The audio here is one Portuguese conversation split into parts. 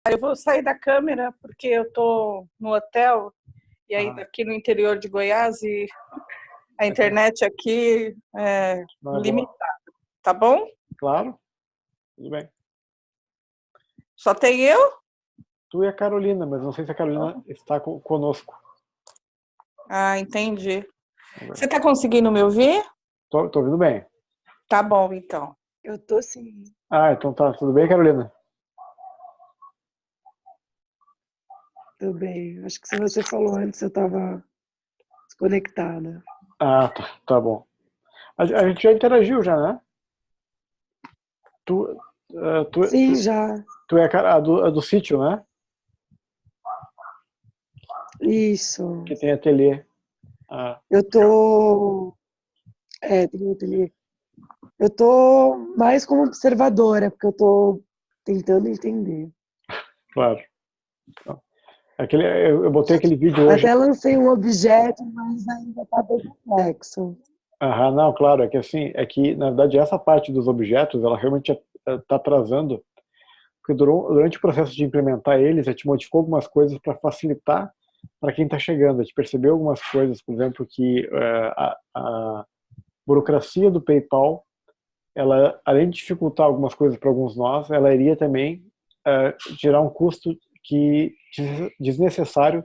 Eu vou sair da câmera porque eu estou no hotel e aí daqui no interior de Goiás e a internet aqui é Não é boa? limitada, tá bom? Claro, tudo bem. Só tem eu? Tu e a Carolina, mas não sei se a Carolina está conosco. Ah, entendi. Você está conseguindo me ouvir? Tô ouvindo bem. Tá bom, então. Eu tô sim. Ah, então tá. Tudo bem, Carolina? Tudo bem. Acho que se você falou antes, eu estava desconectada. Ah, tá bom. A gente já interagiu já, né? Tu, eh, tu, Sim, tu, já. tu é a do sítio, né? Isso. Que tem ateliê. Ah, Eu tô. Tem um ateliê. Eu tô mais como observadora, porque eu tô tentando entender. claro. Eu botei aquele vídeo hoje. Até lancei um objeto, mas ainda tá bem complexo. Aham, não, claro, é que assim, é que na verdade essa parte dos objetos, ela realmente está atrasando, porque durante o processo de implementar eles, a gente modificou algumas coisas para facilitar para quem está chegando. A gente percebeu algumas coisas, por exemplo, que a burocracia do PayPal, ela, além de dificultar algumas coisas para alguns nós, ela iria também gerar um custo que desnecessário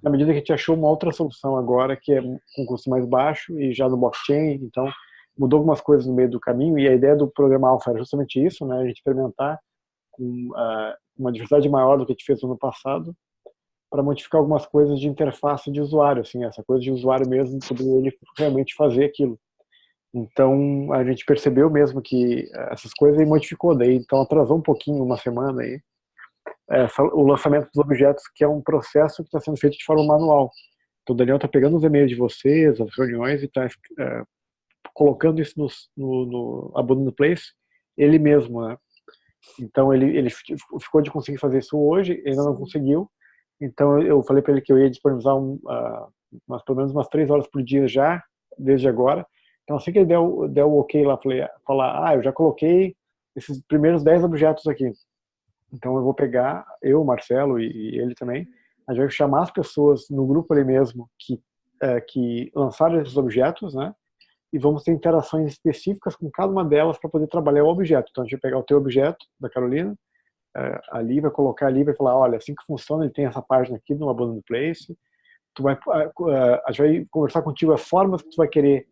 na medida que a gente achou uma outra solução agora, que é com custo mais baixo e já no blockchain, então mudou algumas coisas no meio do caminho, e a ideia do programa Alpha era justamente isso, né, a gente experimentar com uma diversidade maior do que a gente fez no ano passado, para modificar algumas coisas de interface de usuário, assim, essa coisa de usuário mesmo, poder ele realmente fazer aquilo. Então a gente percebeu mesmo que essas coisas e modificou daí, então atrasou um pouquinho, uma semana aí, o lançamento dos objetos, que é um processo que está sendo feito de forma manual. Então o Daniel está pegando os e-mails de vocês, as reuniões, e está colocando isso no Abundant Place, ele mesmo, né? Então ele ficou de conseguir fazer isso hoje, ainda não conseguiu. Então eu falei para ele que eu ia disponibilizar pelo menos umas 3 horas por dia já, desde agora. Então assim que ele der o ok lá, falar, eu já coloquei esses primeiros 10 objetos aqui. Então eu vou pegar, eu, o Marcelo e ele também, a gente vai chamar as pessoas no grupo ali mesmo que lançaram esses objetos, né? E vamos ter interações específicas com cada uma delas para poder trabalhar o objeto. Então a gente vai pegar o teu objeto, da Carolina, ali, vai colocar ali, vai falar, olha, assim que funciona, ele tem essa página aqui no Abundant Place, a gente vai conversar contigo as formas que tu vai querer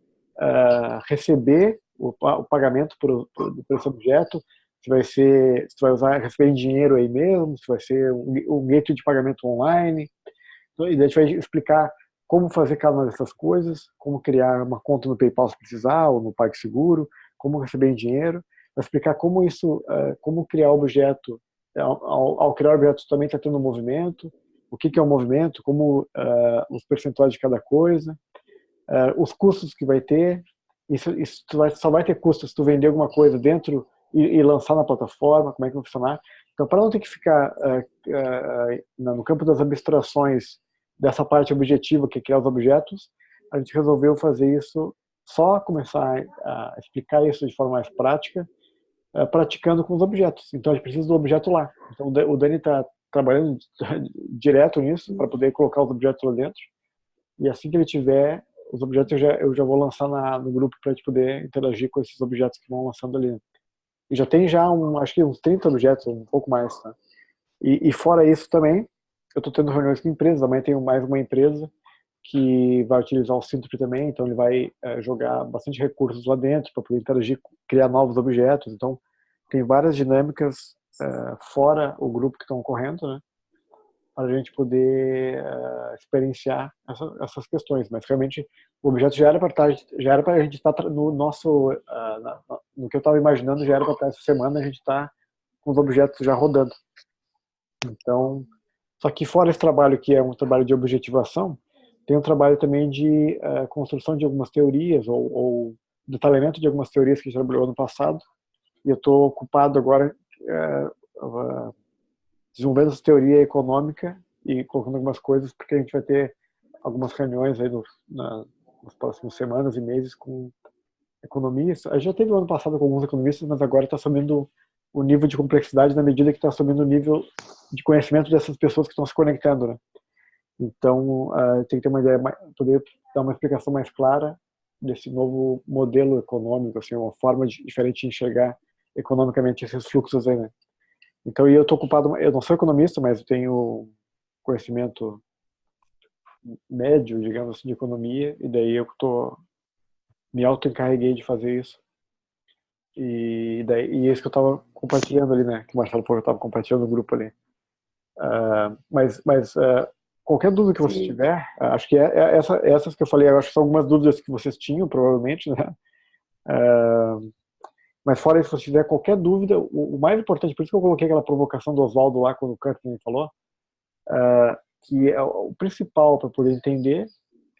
receber o pagamento por esse objeto, se tu vai usar receber em dinheiro aí mesmo, se vai ser um gateway de pagamento online. Então, e daí a gente vai explicar como fazer cada uma dessas coisas, como criar uma conta no PayPal se precisar, ou no PagSeguro, como receber em dinheiro, vai explicar como isso, como criar objeto, ao criar objetos também está tendo um movimento, o que é um movimento, como os percentuais de cada coisa, os custos que vai ter. Isso só vai ter custos se tu vender alguma coisa dentro e lançar na plataforma, como é que vai funcionar. Então, para não ter que ficar no campo das abstrações dessa parte objetiva, que é criar os objetos, a gente resolveu fazer isso, só começar a explicar isso de forma mais prática, praticando com os objetos. Então, a gente precisa do objeto lá. Então, o Dani está trabalhando direto nisso, para poder colocar os objetos lá dentro. E assim que ele tiver os objetos, eu já vou lançar no grupo para a gente poder interagir com esses objetos que vão lançando ali. E já tem acho que uns 30 objetos, um pouco mais. Tá? E fora isso também, eu estou tendo reuniões com empresas, amanhã tenho mais uma empresa que vai utilizar o Syntropy também, então ele vai jogar bastante recursos lá dentro para poder interagir, criar novos objetos. Então tem várias dinâmicas fora o grupo que estão ocorrendo, né? Para a gente poder experienciar essas questões. Mas realmente o objeto já era para a gente estar no nosso, no que eu estava imaginando, já era para estar essa semana a gente estar com os objetos já rodando. Então, só que fora esse trabalho que é um trabalho de objetivação, tem um trabalho também de construção de algumas teorias ou detalhamento de algumas teorias que a gente trabalhou no passado. E eu estou ocupado agora desenvolvendo essa teoria econômica e colocando algumas coisas, porque a gente vai ter algumas reuniões aí nas próximas semanas e meses com economistas. A gente já teve o ano passado com alguns economistas, mas agora está assumindo o nível de complexidade na medida que está subindo o nível de conhecimento dessas pessoas que estão se conectando, né? Então, tem que ter uma ideia, poder dar uma explicação mais clara desse novo modelo econômico, assim, uma forma diferente de enxergar economicamente esses fluxos aí, né? Então, eu estou ocupado, eu não sou economista, mas eu tenho conhecimento médio, digamos assim, de economia, e daí eu me auto-encarreguei de fazer isso. E é isso que eu estava compartilhando ali, né? Que o Marcelo falou que eu estava compartilhando no grupo ali. Mas qualquer dúvida que você Sim. tiver, acho que essas que eu falei, eu acho que são algumas dúvidas que vocês tinham, provavelmente, né? Mas fora isso, se você tiver qualquer dúvida, o mais importante, por isso que eu coloquei aquela provocação do Oswaldo lá, quando o Curtin falou, que o principal para poder entender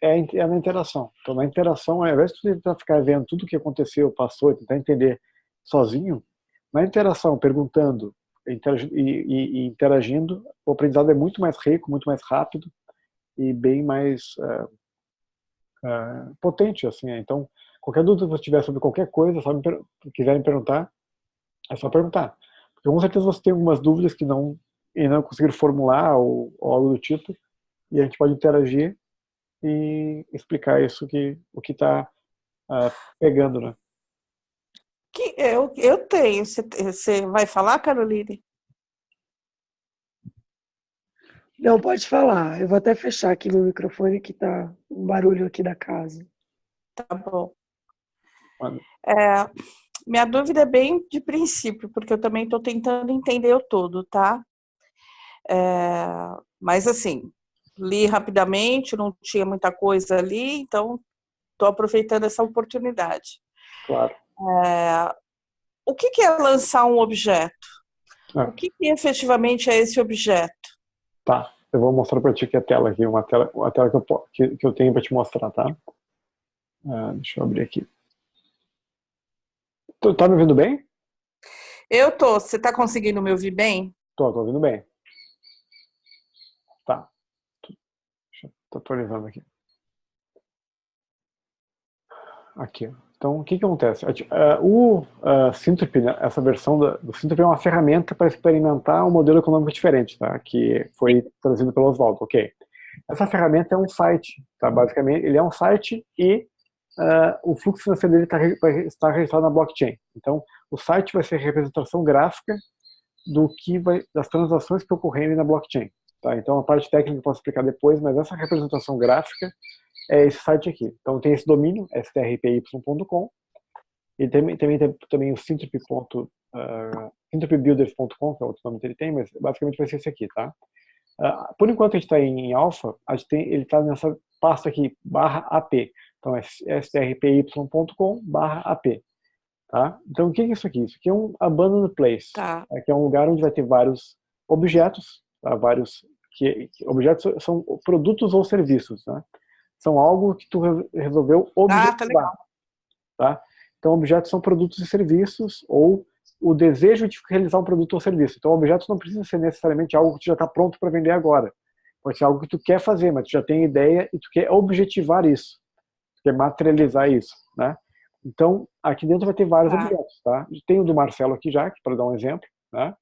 é na interação. Então, na interação, ao invés de você tentar ficar vendo tudo o que aconteceu, passou, e tentar entender sozinho, na interação, perguntando e interagindo, o aprendizado é muito mais rico, muito mais rápido e bem mais potente, assim. Então, qualquer dúvida que você tiver sobre qualquer coisa, quiserem perguntar, é só perguntar. Porque com certeza você tem algumas dúvidas que não conseguiram formular ou algo do tipo, e a gente pode interagir e explicar o que está pegando, né? Que eu tenho. Você vai falar, Caroline? Não, pode falar. Eu vou até fechar aqui meu microfone que tá um barulho aqui da casa. Tá bom. Mano. Minha dúvida é bem de princípio, porque eu também estou tentando entender o todo, tá? Mas assim, li rapidamente, não tinha muita coisa ali, então estou aproveitando essa oportunidade. Claro. O que é lançar um objeto? Ah. O que efetivamente é esse objeto? Tá, eu vou mostrar para ti aqui a tela aqui, uma tela que eu tenho para te mostrar, tá? Deixa eu abrir aqui. Tu tá me ouvindo bem? Eu tô. Você está conseguindo me ouvir bem? Tô ouvindo bem. Tá. Tô atualizando aqui. Aqui, ó. Então, o que acontece? O Syntropy, né, essa versão do Syntropy é uma ferramenta para experimentar um modelo econômico diferente, tá? Que foi trazido pelo Oswaldo, ok? Essa ferramenta é um site, tá? Basicamente, ele é um site e o fluxo financeiro dele vai estar registrado na blockchain. Então, o site vai ser a representação gráfica das transações que ocorrerem na blockchain. Tá? Então, a parte técnica eu posso explicar depois, mas essa representação gráfica é esse site aqui. Então, tem esse domínio, strpy.com, e também o syntropybuilders.com, que é outro nome que ele tem, mas basicamente vai ser esse aqui, tá? Por enquanto a gente está em alpha, ele está nessa pasta aqui, /ap. Então é strpy.com/ap. Tá? Então o que é isso aqui? Isso aqui é um abandoned place, Tá. que é um lugar onde vai ter vários objetos, tá? Objetos são produtos ou serviços, né? São algo que tu resolveu objetivar. Tá legal. Tá? Então objetos são produtos e serviços ou o desejo de realizar um produto ou serviço. Então objetos não precisa ser necessariamente algo que já está pronto para vender agora. Pode ser algo que tu quer fazer, mas tu já tem ideia e tu quer objetivar isso. Tu quer materializar isso, né? Então, aqui dentro vai ter vários objetos, tá? Tem o do Marcelo aqui já, para dar um exemplo, né?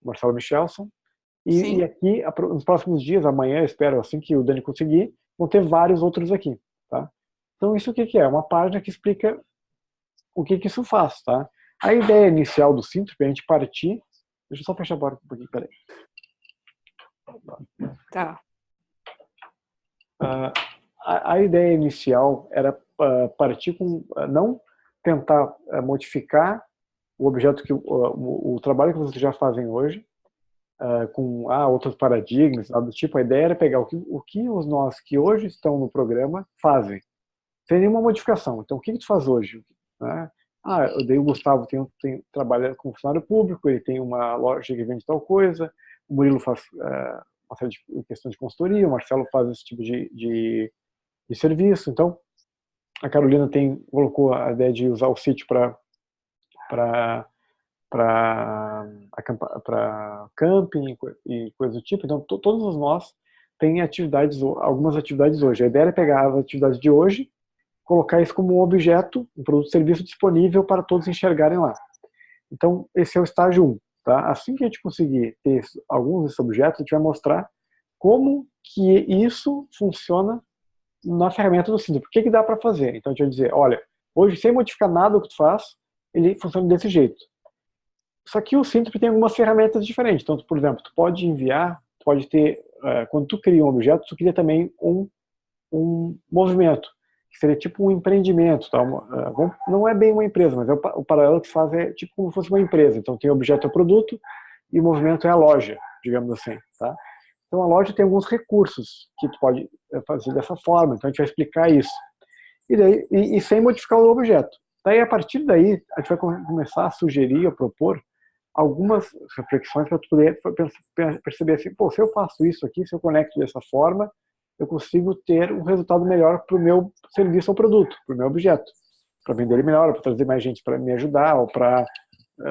Marcelo Michelson. E aqui, nos próximos dias, amanhã, espero, assim que o Dani conseguir, vão ter vários outros aqui, tá? Então, isso o que é? Uma página que explica o que isso faz, tá? A ideia inicial do Syntropy é a gente partir... Deixa eu só fechar a porta um pouquinho, peraí. Tá. A ideia inicial era partir com... não tentar modificar o objeto o trabalho que vocês já fazem hoje, com outros paradigmas, nada do tipo. A ideia era pegar o que os nós que hoje estão no programa fazem, sem nenhuma modificação. Então, o que tu faz hoje? Né? Daí o Gustavo trabalha como funcionário público, ele tem uma loja que vende tal coisa, o Murilo faz uma série de questões de consultoria, o Marcelo faz esse tipo de serviço. Então, a Carolina colocou a ideia de usar o sítio para camping e coisa do tipo. Então, todos os nós têm algumas atividades hoje. A ideia é pegar as atividades de hoje, colocar isso como um objeto, um produto ou serviço disponível para todos enxergarem lá. Então, esse é o estágio 1. Tá? Assim que a gente conseguir ter alguns desses objetos, a gente vai mostrar como que isso funciona na ferramenta do Syntropy. O que, que dá para fazer? Então, a gente vai dizer, olha, hoje, sem modificar nada do que tu faz, ele funciona desse jeito. Só que o Syntropy tem algumas ferramentas diferentes. Então, por exemplo, tu pode enviar, tu pode ter, quando tu cria um objeto, tu cria também um movimento, que seria tipo um empreendimento. Tá? Não é bem uma empresa, mas o paralelo que se faz é tipo como se fosse uma empresa. Então, tem o objeto é o produto e o movimento é a loja, digamos assim. Tá? Então, a loja tem alguns recursos que tu pode fazer dessa forma. Então, a gente vai explicar isso. E sem modificar o objeto. Daí, a partir daí, a gente vai começar a sugerir ou propor algumas reflexões para tu poder perceber assim, pô, se eu faço isso aqui, se eu conecto dessa forma, eu consigo ter um resultado melhor para o meu serviço ou produto, para o meu objeto, para vender ele melhor, para trazer mais gente para me ajudar ou para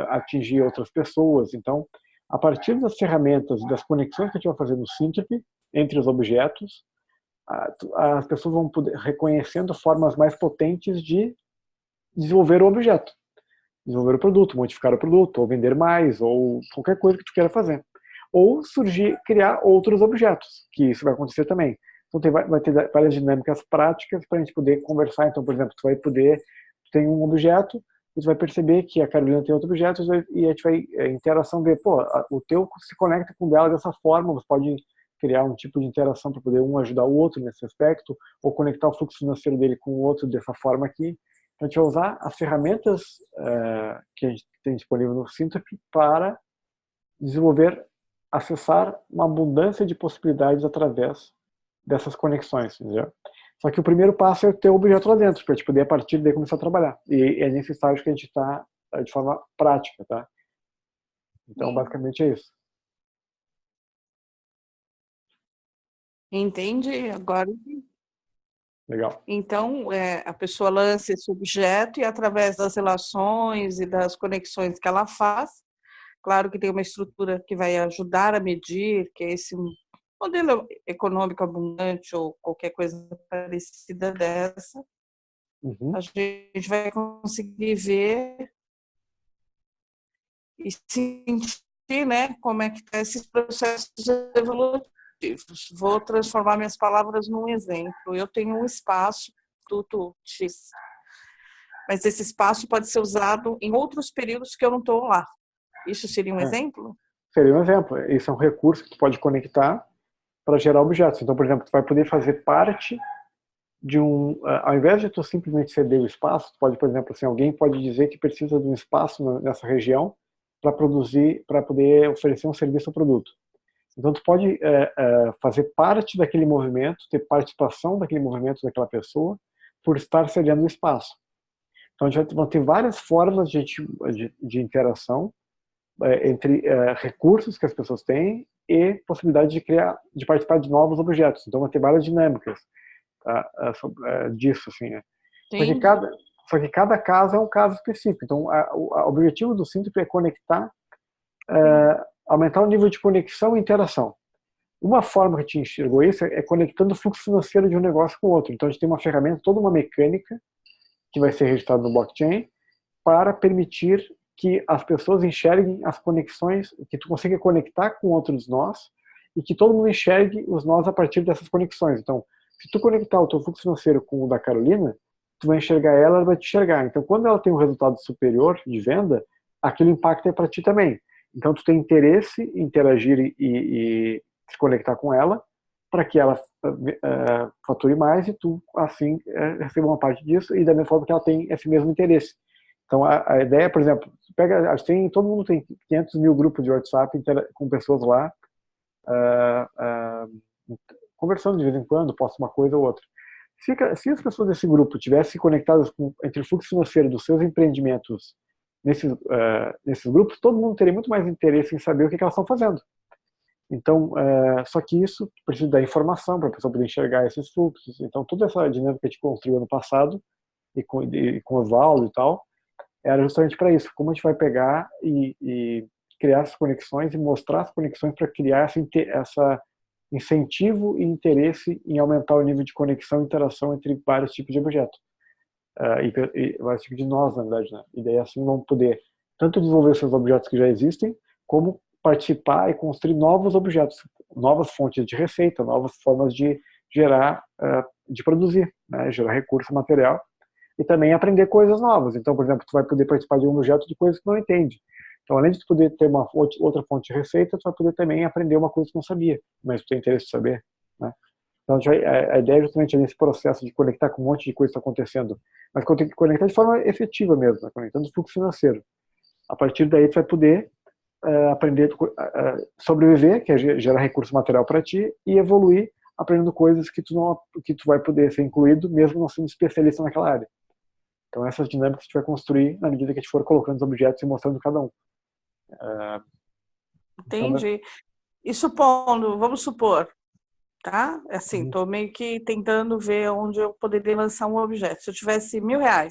atingir outras pessoas. Então, a partir das ferramentas e das conexões que a gente vai fazer no Syntropy entre os objetos, as pessoas vão poder reconhecendo formas mais potentes de desenvolver o objeto, desenvolver o produto, modificar o produto, ou vender mais, ou qualquer coisa que tu queira fazer. Ou criar outros objetos, que isso vai acontecer também. Então vai ter várias dinâmicas práticas para a gente poder conversar. Então, por exemplo, tu tem um objeto, tu vai perceber que a Carolina tem outro objeto, e a gente vai, interação, ver, pô, o teu se conecta com o dela dessa forma, você pode criar um tipo de interação para poder um ajudar o outro nesse aspecto, ou conectar o fluxo financeiro dele com o outro dessa forma aqui. Então, a gente vai usar as ferramentas que a gente tem disponível no Syntropy para desenvolver, acessar uma abundância de possibilidades através dessas conexões, entendeu? Só que o primeiro passo é ter o objeto lá dentro, para a gente poder, a partir daí, começar a trabalhar. E é nesse estágio que a gente está de forma prática, tá? Então, basicamente é isso. Entendi, agora. Legal. Então, a pessoa lança esse objeto e, através das relações e das conexões que ela faz, claro que tem uma estrutura que vai ajudar a medir, que é esse modelo econômico abundante ou qualquer coisa parecida dessa, a gente vai conseguir ver e sentir, né, como é que estão esses processos evolutivos. Vou transformar minhas palavras num exemplo. Eu tenho um espaço, produto X, mas esse espaço pode ser usado em outros períodos que eu não estou lá. Isso seria um exemplo? Seria um exemplo. Esse é um recurso que tu pode conectar para gerar objetos. Então, por exemplo, tu vai poder fazer parte de ao invés de tu simplesmente ceder o espaço, tu pode, por exemplo, assim, alguém pode dizer que precisa de um espaço nessa região para produzir, para poder oferecer um serviço ou produto. Então, tu pode fazer parte daquele movimento, ter participação daquele movimento daquela pessoa, por estar cedendo o espaço. Então, a gente vai ter várias formas de interação entre recursos que as pessoas têm e possibilidade de participar de novos objetos. Então, vai ter várias dinâmicas disso, assim, né? Só que cada caso é um caso específico. Então, o objetivo do Syntropy é conectar, aumentar o nível de conexão e interação. Uma forma que a gente enxergou isso é conectando o fluxo financeiro de um negócio com o outro. Então, a gente tem uma ferramenta, toda uma mecânica que vai ser registrada no blockchain para permitir que as pessoas enxerguem as conexões, que tu consiga conectar com outros nós e que todo mundo enxergue os nós a partir dessas conexões. Então, se tu conectar o teu fluxo financeiro com o da Carolina, tu vai enxergar ela vai te enxergar. Então, quando ela tem um resultado superior de venda, aquele impacto é para ti também. Então, tu tem interesse em interagir e se conectar com ela para que ela fature mais e tu, assim, receba uma parte disso e da mesma forma que ela tem esse mesmo interesse. Então, a ideia, por exemplo, todo mundo tem 500 mil grupos de WhatsApp com pessoas lá conversando de vez em quando, posta uma coisa ou outra. Se as pessoas desse grupo tivessem conectadas entre o fluxo financeiro dos seus empreendimentos nesses grupos, todo mundo teria muito mais interesse em saber o que elas estão fazendo. Então, só que isso precisa da informação para a pessoa poder enxergar esses fluxos. Então, toda essa dinâmica que a gente construiu ano passado, e com o Valdo e tal, era justamente para isso. Como a gente vai pegar e criar essas conexões e mostrar as conexões para criar essa incentivo e interesse em aumentar o nível de conexão e interação entre vários tipos de objetos. E vários tipos de nós, na verdade, né? E daí assim vamos poder tanto desenvolver esses objetos que já existem, como participar e construir novos objetos, novas fontes de receita, novas formas de gerar, de produzir, né, gerar recurso material e também aprender coisas novas. Então, por exemplo, tu vai poder participar de um objeto de coisas que não entende. Então, além de tu poder ter uma outra fonte de receita, tu vai poder também aprender uma coisa que não sabia, mas tu tem interesse em saber, né? Então, a ideia é justamente nesse processo de conectar com um monte de coisa que está acontecendo, mas conectar de forma efetiva mesmo, né? Conectando o fluxo financeiro. A partir daí, tu vai poder aprender a sobreviver, que é gerar recurso material para ti, e evoluir aprendendo coisas que tu vai poder ser incluído, mesmo não sendo especialista naquela área. Então, essas dinâmicas a gente vai construir na medida que a gente for colocando os objetos e mostrando cada um. Entendi. E supondo, vamos supor, tá? Assim, estou meio que tentando ver onde eu poderia lançar um objeto. Se eu tivesse R$1.000,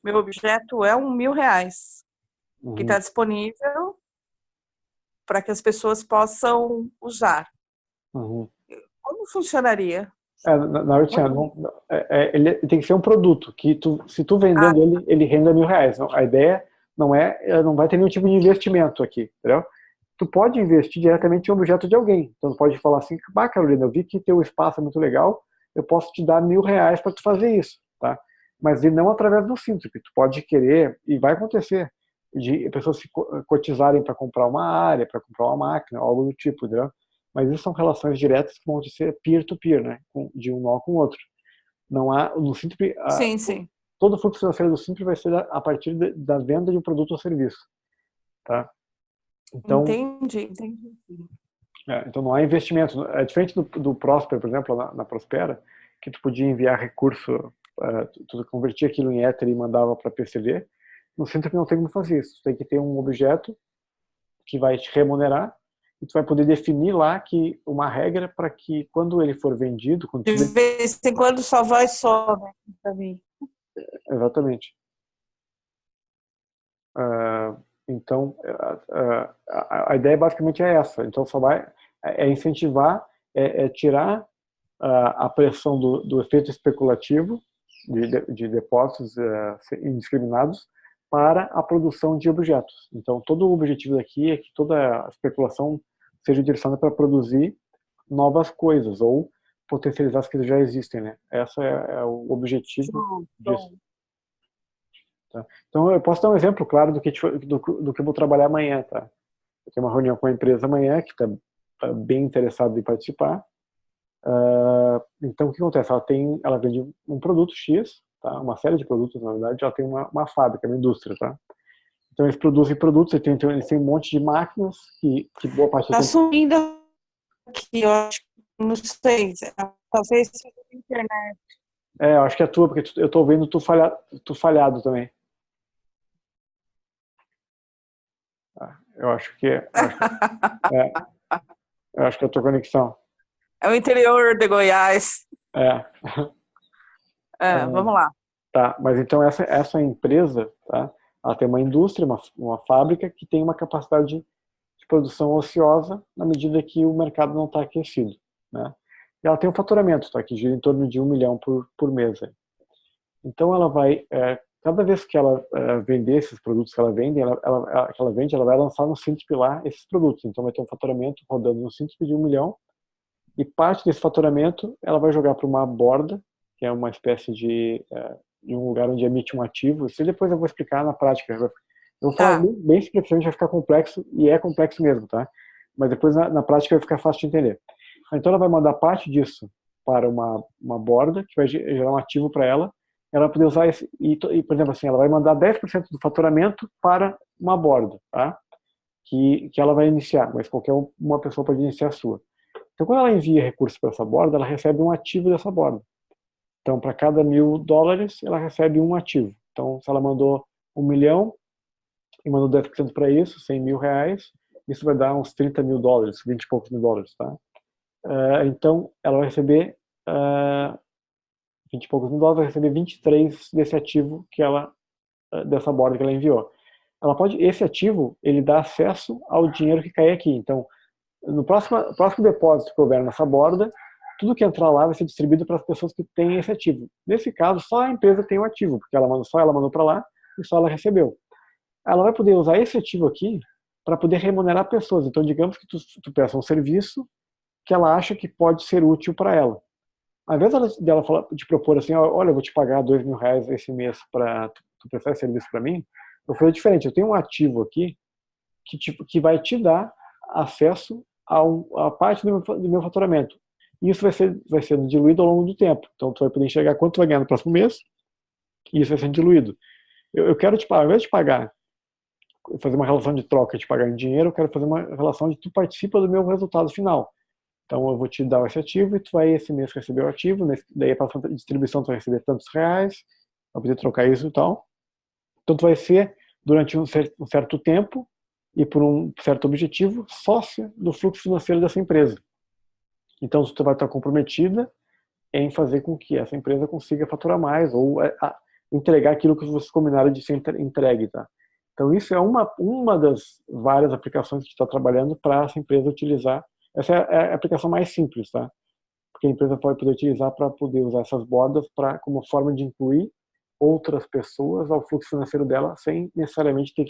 meu objeto é R$1.000, que está disponível para que as pessoas possam usar. Como funcionaria? Na verdade, ele tem que ser um produto que se tu vendendo ele renda R$1.000. Não, a ideia não vai ter nenhum tipo de investimento aqui, entendeu? Tu pode investir diretamente em um objeto de alguém. Então tu pode falar assim, Carolina, eu vi que teu espaço é muito legal, eu posso te dar R$1.000 para tu fazer isso, tá? Mas não através do Cintrip. Tu pode querer, e vai acontecer, de pessoas se cotizarem para comprar uma área, para comprar uma máquina, algo do tipo, entendeu? Mas isso são relações diretas que vão ser peer-to-peer, né? De um nó com o outro. Não há, no Cintrip, Sim. todo o fluxo financeiro do Cintrip vai ser a partir da venda de um produto ou serviço, tá? Então, entendi. Então não há investimento. É diferente do Prosper, por exemplo, na Prospera, que tu podia enviar recurso, tu convertia aquilo em Ether e mandava para PCV. No Cintrip não tem como fazer isso. Tu tem que ter um objeto que vai te remunerar e tu vai poder definir lá que uma regra para que quando ele for vendido... De vez em quando só vai só, né, para mim. Exatamente. Então, a ideia basicamente é essa. Então, só vai incentivar, tirar a pressão do efeito especulativo de depósitos indiscriminados para a produção de objetos. Então, todo o objetivo daqui é que toda a especulação seja direcionada para produzir novas coisas ou potencializar as que já existem, né? Esse é o objetivo disso. Tá? Então, eu posso dar um exemplo claro do que eu vou trabalhar amanhã. Tá? Eu tenho uma reunião com a empresa amanhã que está bem interessada em participar. Então, o que acontece? Ela vende um produto X, tá? Uma série de produtos, na verdade, ela tem uma fábrica, uma indústria. Tá? Então, eles produzem produtos, eles têm um monte de máquinas que boa parte... Está sumindo aqui, eu acho que não sei, talvez seja a internet. Eu acho que é a tua, porque eu estou vendo tu falhado também. Eu acho que eu acho que é a tua conexão. É o interior de Goiás. Vamos lá. Tá, mas então essa empresa, tá? Ela tem uma indústria, uma fábrica que tem uma capacidade de produção ociosa na medida que o mercado não está aquecido, né? E ela tem um faturamento, tá? Que gira em torno de 1 milhão por mês. Então ela vai, cada vez que ela vender esses produtos que ela vende, ela vai lançar no Cintrip lá esses produtos. Então vai ter um faturamento rodando no Cintrip de 1 milhão e parte desse faturamento ela vai jogar para uma borda, que é uma espécie de um lugar onde emite um ativo. Isso depois eu vou explicar na prática. Eu vou falar bem simplesmente, vai ficar complexo, e é complexo mesmo, tá? Mas depois na prática vai ficar fácil de entender. Então ela vai mandar parte disso para uma borda, que vai gerar um ativo para ela. Ela vai poder usar esse, por exemplo, assim, ela vai mandar 10% do faturamento para uma borda, tá? Que ela vai iniciar, mas qualquer uma pessoa pode iniciar a sua. Então, quando ela envia recursos para essa borda, ela recebe um ativo dessa borda. Então, para cada $1.000, ela recebe um ativo. Então, se ela mandou 1 milhão e mandou 10% para isso, R$100.000, isso vai dar uns $30.000, 20 e poucos mil dólares, tá? Então, ela vai receber 20 e poucos mil dólares, vai receber 23 desse ativo dessa borda que ela enviou. Esse ativo, ele dá acesso ao dinheiro que cai aqui. Então, no próximo depósito que houver nessa borda, tudo que entrar lá vai ser distribuído para as pessoas que têm esse ativo. Nesse caso, só a empresa tem o ativo, porque só ela mandou para lá e só ela recebeu. ela vai poder usar esse ativo aqui para poder remunerar pessoas. Então, digamos que tu peça um serviço que ela acha que pode ser útil para ela. Ao invés dela te propor assim, olha, eu vou te pagar R$ 2.000 esse mês para tu prestar esse serviço para mim, eu falei diferente, eu tenho um ativo aqui que vai te dar acesso a parte do meu faturamento. E isso vai ser diluído ao longo do tempo. Então, tu vai poder enxergar quanto tu vai ganhar no próximo mês, e isso vai ser diluído. Eu quero te pagar, ao invés de pagar, fazer uma relação de troca, de pagar em dinheiro, eu quero fazer uma relação de tu participa do meu resultado final. Então, eu vou te dar esse ativo e tu vai esse mês receber o ativo, daí a próxima distribuição tu vai receber tantos reais, vai poder trocar isso e tal. Então, tu vai ser, durante um certo tempo e por um certo objetivo, sócia do fluxo financeiro dessa empresa. Então, tu vai estar comprometida em fazer com que essa empresa consiga faturar mais ou entregar aquilo que vocês combinaram de ser entregue, tá? Então, isso é uma das várias aplicações que está trabalhando para essa empresa utilizar. Essa é a aplicação mais simples, tá? Porque a empresa pode poder utilizar para poder usar essas bordas como forma de incluir outras pessoas ao fluxo financeiro dela sem necessariamente ter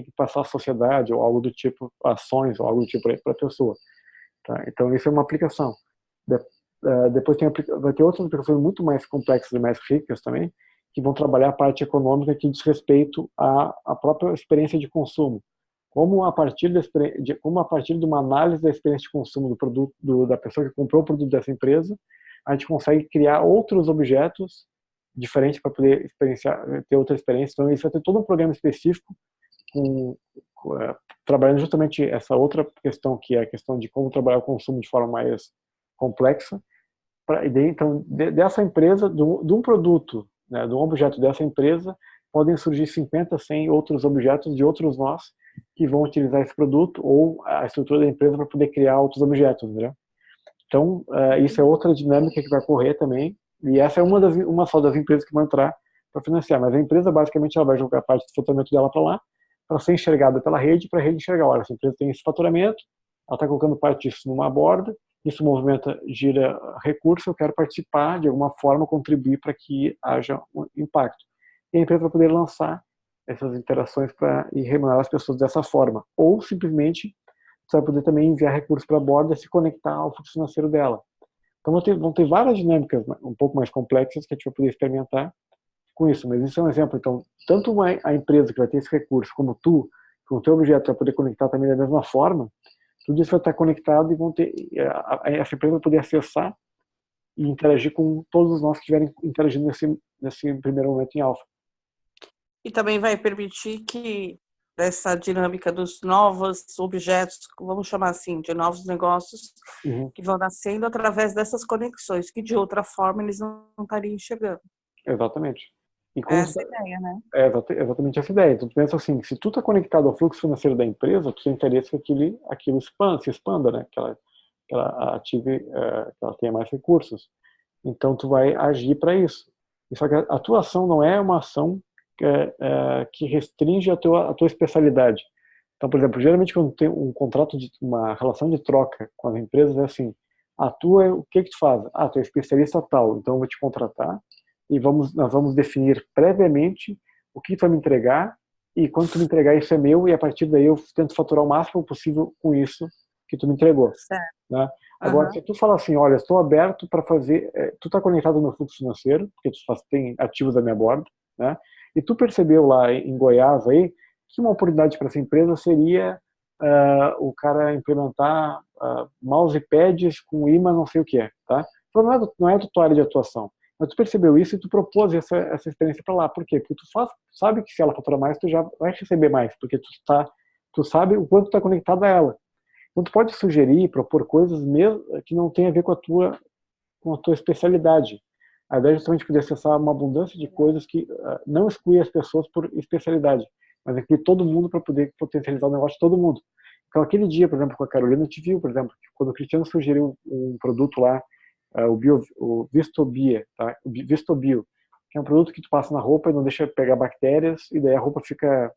que passar a sociedade ou algo do tipo, ações ou algo do tipo para a pessoa. Tá? Então, isso é uma aplicação. Depois vai ter outras aplicações muito mais complexas e mais ricas também, que vão trabalhar a parte econômica que diz respeito à própria experiência de consumo. Como a partir de uma análise da experiência de consumo do produto, da pessoa que comprou o produto dessa empresa, a gente consegue criar outros objetos diferentes para poder ter outra experiência. Então, isso vai ter todo um programa específico trabalhando justamente essa outra questão, que é a questão de como trabalhar o consumo de forma mais complexa. Então, dessa empresa, de um produto, né, de um objeto dessa empresa, podem surgir 50, 100 outros objetos de outros nós que vão utilizar esse produto ou a estrutura da empresa para poder criar outros objetos, entendeu? Então, isso é outra dinâmica que vai ocorrer também, e essa é uma só das empresas que vão entrar para financiar, mas a empresa, basicamente, ela vai jogar parte do faturamento dela para lá, para ser enxergada pela rede, para a rede enxergar, olha, essa empresa tem esse faturamento, ela está colocando parte disso numa borda, isso movimenta, gira recurso, eu quero participar, de alguma forma, contribuir para que haja um impacto. E a empresa vai poder lançar essas interações e remunerar as pessoas dessa forma. Ou, simplesmente, você vai poder também enviar recursos para a borda e se conectar ao fluxo financeiro dela. Então, vão ter várias dinâmicas um pouco mais complexas que a gente vai poder experimentar com isso. Mas isso é um exemplo. Então, tanto a empresa que vai ter esse recurso, como tu, com o teu objeto, vai poder conectar também da mesma forma, tudo isso vai estar conectado e essa empresa vai poder acessar e interagir com todos nós que estiverem interagindo nesse primeiro momento em alfa. E também vai permitir que essa dinâmica dos novos objetos, vamos chamar assim, de novos negócios, que vão nascendo através dessas conexões, que de outra forma eles não estariam enxergando. Exatamente. E essa ideia, né? É exatamente essa ideia. Então, tu pensa assim, se tu está conectado ao fluxo financeiro da empresa, tu tem interesse que aquilo se expanda, né? Que ela ative, que ela tenha mais recursos. Então, tu vai agir para isso. Só que a atuação não é uma ação que restringe a tua especialidade. Então, por exemplo, geralmente quando tem um contrato, uma relação de troca com as empresas, é assim, o que tu faz? Tu é especialista tal, então eu vou te contratar e nós vamos definir previamente o que tu vai me entregar e quando tu me entregar isso é meu e a partir daí eu tento faturar o máximo possível com isso que tu me entregou. Certo. Né? Agora, se tu fala assim, olha, estou aberto para fazer, tu está conectado no meu fluxo financeiro, porque tu tem ativos da minha borda, né? E tu percebeu lá em Goiás aí que uma oportunidade para essa empresa seria o cara implementar mousepads com imã não sei o que é, tá? Então não é a tua área de atuação. Mas tu percebeu isso e tu propôs essa experiência para lá. Por quê? Porque tu sabe que se ela faturar mais, tu já vai receber mais, porque tu sabe o quanto tu está conectado a ela. Então tu pode sugerir, propor coisas mesmo que não tem a ver com a tua especialidade. A ideia é justamente poder acessar uma abundância de coisas que não exclui as pessoas por especialidade, mas inclui todo mundo para poder potencializar o negócio de todo mundo. Então, aquele dia, por exemplo, com a Carolina, a gente viu, por exemplo, que quando o Cristiano sugeriu um produto lá, o Vistobia, tá? O Vistobio, que é um produto que tu passa na roupa e não deixa pegar bactérias, e daí a roupa fica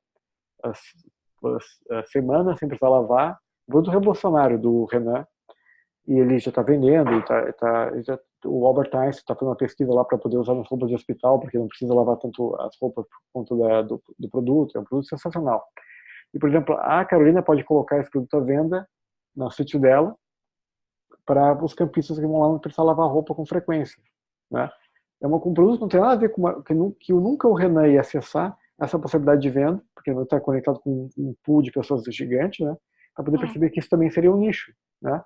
semanas sem precisar lavar. Um produto revolucionário do Renan, e ele já está vendendo, ele o Albert Einstein está fazendo uma pesquisa lá para poder usar nas roupas de hospital, porque não precisa lavar tanto as roupas por conta do produto. É um produto sensacional. E, por exemplo, a Carolina pode colocar esse produto à venda no sítio dela para os campistas que vão lá não precisar lavar roupa com frequência, né? Um produto que não tem nada a ver com que nunca o Renan ia acessar essa possibilidade de venda, porque não está conectado com um pool de pessoas gigante, né? Para poder perceber que isso também seria um nicho, né?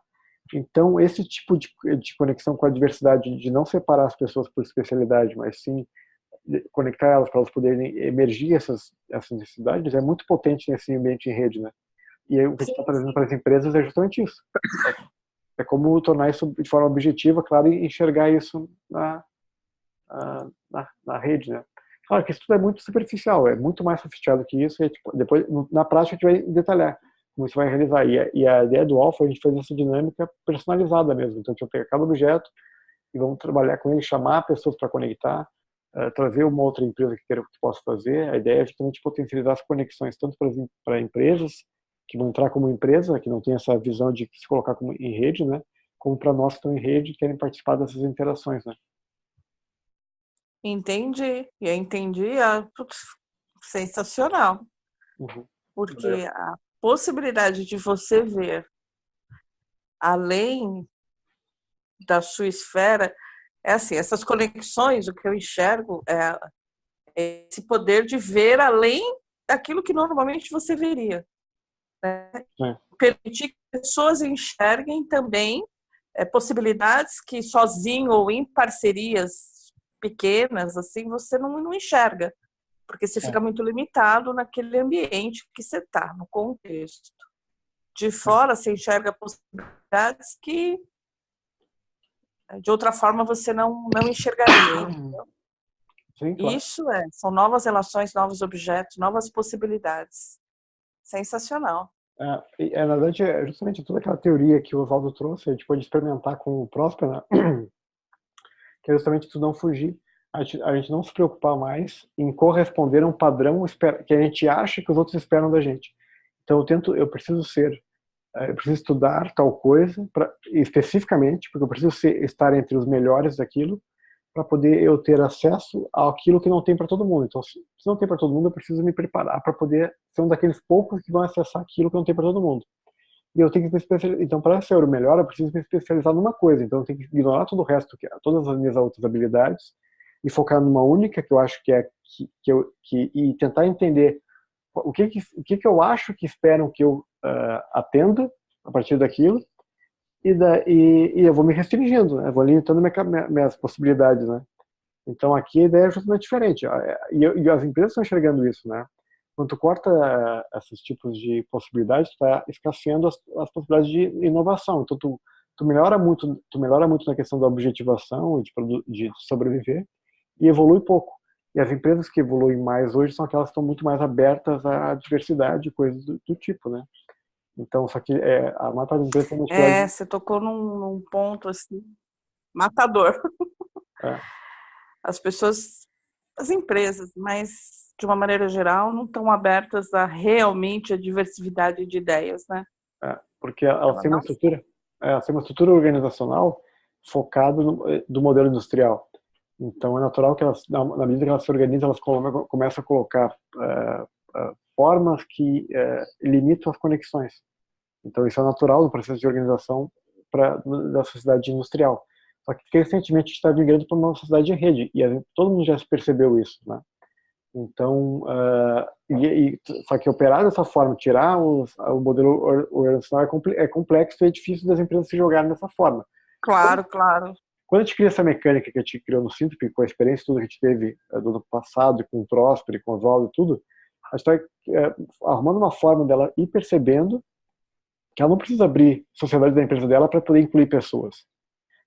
Então, esse tipo de conexão com a diversidade, de não separar as pessoas por especialidade, mas sim conectar elas para elas poderem emergir essas necessidades, é muito potente nesse ambiente em rede, né? E aí, o que a gente está trazendo para as empresas é justamente isso. É como tornar isso de forma objetiva, claro, e enxergar isso na rede, né? Claro que isso tudo é muito superficial, é muito mais sofisticado que isso, e depois, na prática, a gente vai detalhar como isso vai realizar. E a ideia do Alpha, a gente fez essa dinâmica personalizada mesmo. Então, a gente vai pegar cada objeto e vamos trabalhar com ele, chamar pessoas para conectar, trazer uma outra empresa que possa fazer. A ideia é justamente potencializar as conexões, tanto para empresas que vão entrar como empresa, que não tem essa visão de se colocar como em rede, né? Como para nós que estão em rede e querem participar dessas interações, né? Entendi. E eu entendi, putz, sensacional. Uhum. Porque a possibilidade de você ver além da sua esfera é assim, essas conexões, o que eu enxergo é esse poder de ver além daquilo que normalmente você veria, né? Permitir que pessoas enxerguem também possibilidades que sozinho ou em parcerias pequenas assim você não enxerga, porque você fica muito limitado naquele ambiente que você está, no contexto. De fora você enxerga possibilidades que de outra forma você não enxergaria. Entendeu? Sim, claro. Isso são novas relações, novos objetos, novas possibilidades. Sensacional. Na verdade, é justamente toda aquela teoria que o Oswaldo trouxe, a gente pode experimentar com o Próspera, né? Que é justamente tu não fugir, a gente não se preocupar mais em corresponder a um padrão que a gente acha que os outros esperam da gente. Então eu preciso estudar tal coisa, especificamente, porque eu preciso estar entre os melhores daquilo, para poder eu ter acesso àquilo que não tem para todo mundo. Então, se não tem para todo mundo, eu preciso me preparar para poder ser um daqueles poucos que vão acessar aquilo que não tem para todo mundo. E eu tenho que me especializar. Então, para ser o melhor, eu preciso me especializar numa coisa. Então, eu tenho que ignorar todo o resto, todas as minhas outras habilidades, e focar numa única que eu acho e tentar entender o que eu acho que esperam que eu atenda a partir daquilo, e eu vou me restringindo, né? Vou limitando minhas possibilidades, né? Então aqui a ideia é justamente diferente, e as empresas estão enxergando isso, né? Quando tu corta esses tipos de possibilidades, está escasseando as possibilidades de inovação. Então tu melhora muito na questão da objetivação e de sobreviver, e evolui pouco. E as empresas que evoluem mais hoje são aquelas que estão muito mais abertas à diversidade, coisas do tipo, né? Então, só que a maior parte das empresas tem uma dificuldade. Você tocou num ponto assim, matador. As pessoas, as empresas, mas de uma maneira geral, não estão abertas a realmente a diversidade de ideias, né? Porque elas têm uma estrutura organizacional focada do modelo industrial. Então, é natural que elas, na medida que elas se organizam, elas começam a colocar formas que limitam as conexões. Então, isso é natural do processo de organização da sociedade industrial. Só que, recentemente, a gente está migrando para uma sociedade em rede, e todo mundo já percebeu isso, né? Então, só que operar dessa forma, tirar o modelo organizacional é complexo e é difícil das empresas se jogarem dessa forma. Claro. Quando a gente cria essa mecânica que a gente criou no Sintrop, com a experiência tudo que a gente teve do ano passado, com o Próspero, com o Oswaldo e tudo, a gente está arrumando uma forma dela ir percebendo que ela não precisa abrir a sociedade da empresa dela para poder incluir pessoas.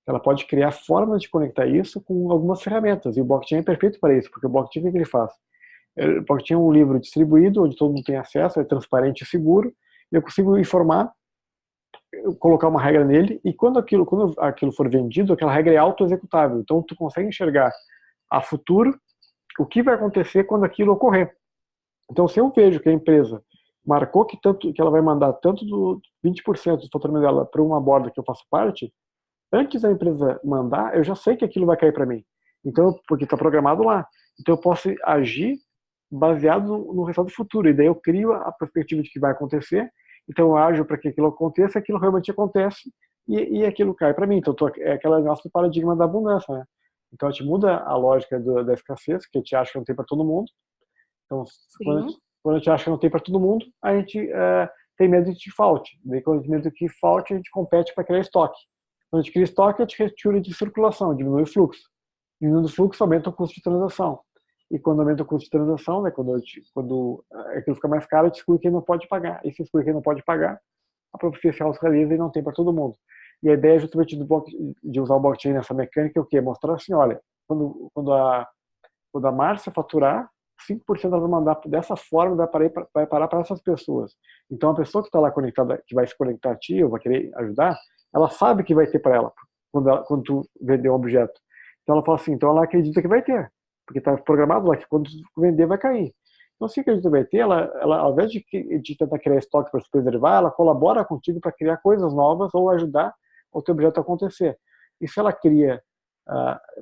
Ela pode criar formas de conectar isso com algumas ferramentas, e o blockchain é perfeito para isso, porque o blockchain, o que ele faz? O blockchain é um livro distribuído, onde todo mundo tem acesso, é transparente e seguro, e eu consigo informar, colocar uma regra nele, e quando aquilo for vendido, aquela regra é auto-executável. Então, tu consegue enxergar a futuro o que vai acontecer quando aquilo ocorrer. Então, se eu vejo que a empresa marcou que ela vai mandar tanto do 20% do faturamento dela para uma borda que eu faço parte, antes da empresa mandar, eu já sei que aquilo vai cair para mim. Então, porque está programado lá. Então, eu posso agir baseado no resultado futuro. E daí eu crio a perspectiva de que vai acontecer. Então, eu ajo para que aquilo aconteça, aquilo realmente acontece e aquilo cai para mim. Então, é aquele nosso paradigma da abundância, né? Então, a gente muda a lógica da escassez, que a gente acha que não tem para todo mundo. Então, Sim. quando a gente acha que não tem para todo mundo, a gente tem medo de que falte. Daí, quando a gente tem medo de que falte, a gente compete para criar estoque. Quando a gente cria estoque, a gente retira de circulação, diminui o fluxo. Diminuindo o fluxo, aumenta o custo de transação. E quando aumenta o custo de transação, né, quando aquilo fica mais caro, a gente exclui quem não pode pagar. E se exclui quem não pode pagar, a profecia se autorrealiza e não tem para todo mundo. E a ideia justamente de usar o blockchain nessa mecânica é o quê? Mostrar assim, olha, quando a Márcia faturar, 5% ela vai mandar dessa forma, vai parar para essas pessoas. Então, a pessoa que está lá conectada, que vai se conectar a ti, ou vai querer ajudar, ela sabe que vai ter para ela, quando tu vender um objeto. Então, ela fala assim, então ela acredita que vai ter, porque está programado lá que quando tu vender vai cair. Então, se acredita que vai ter, ela ao invés de tentar criar estoque para se preservar, ela colabora contigo para criar coisas novas ou ajudar o teu objeto a acontecer. E se ela cria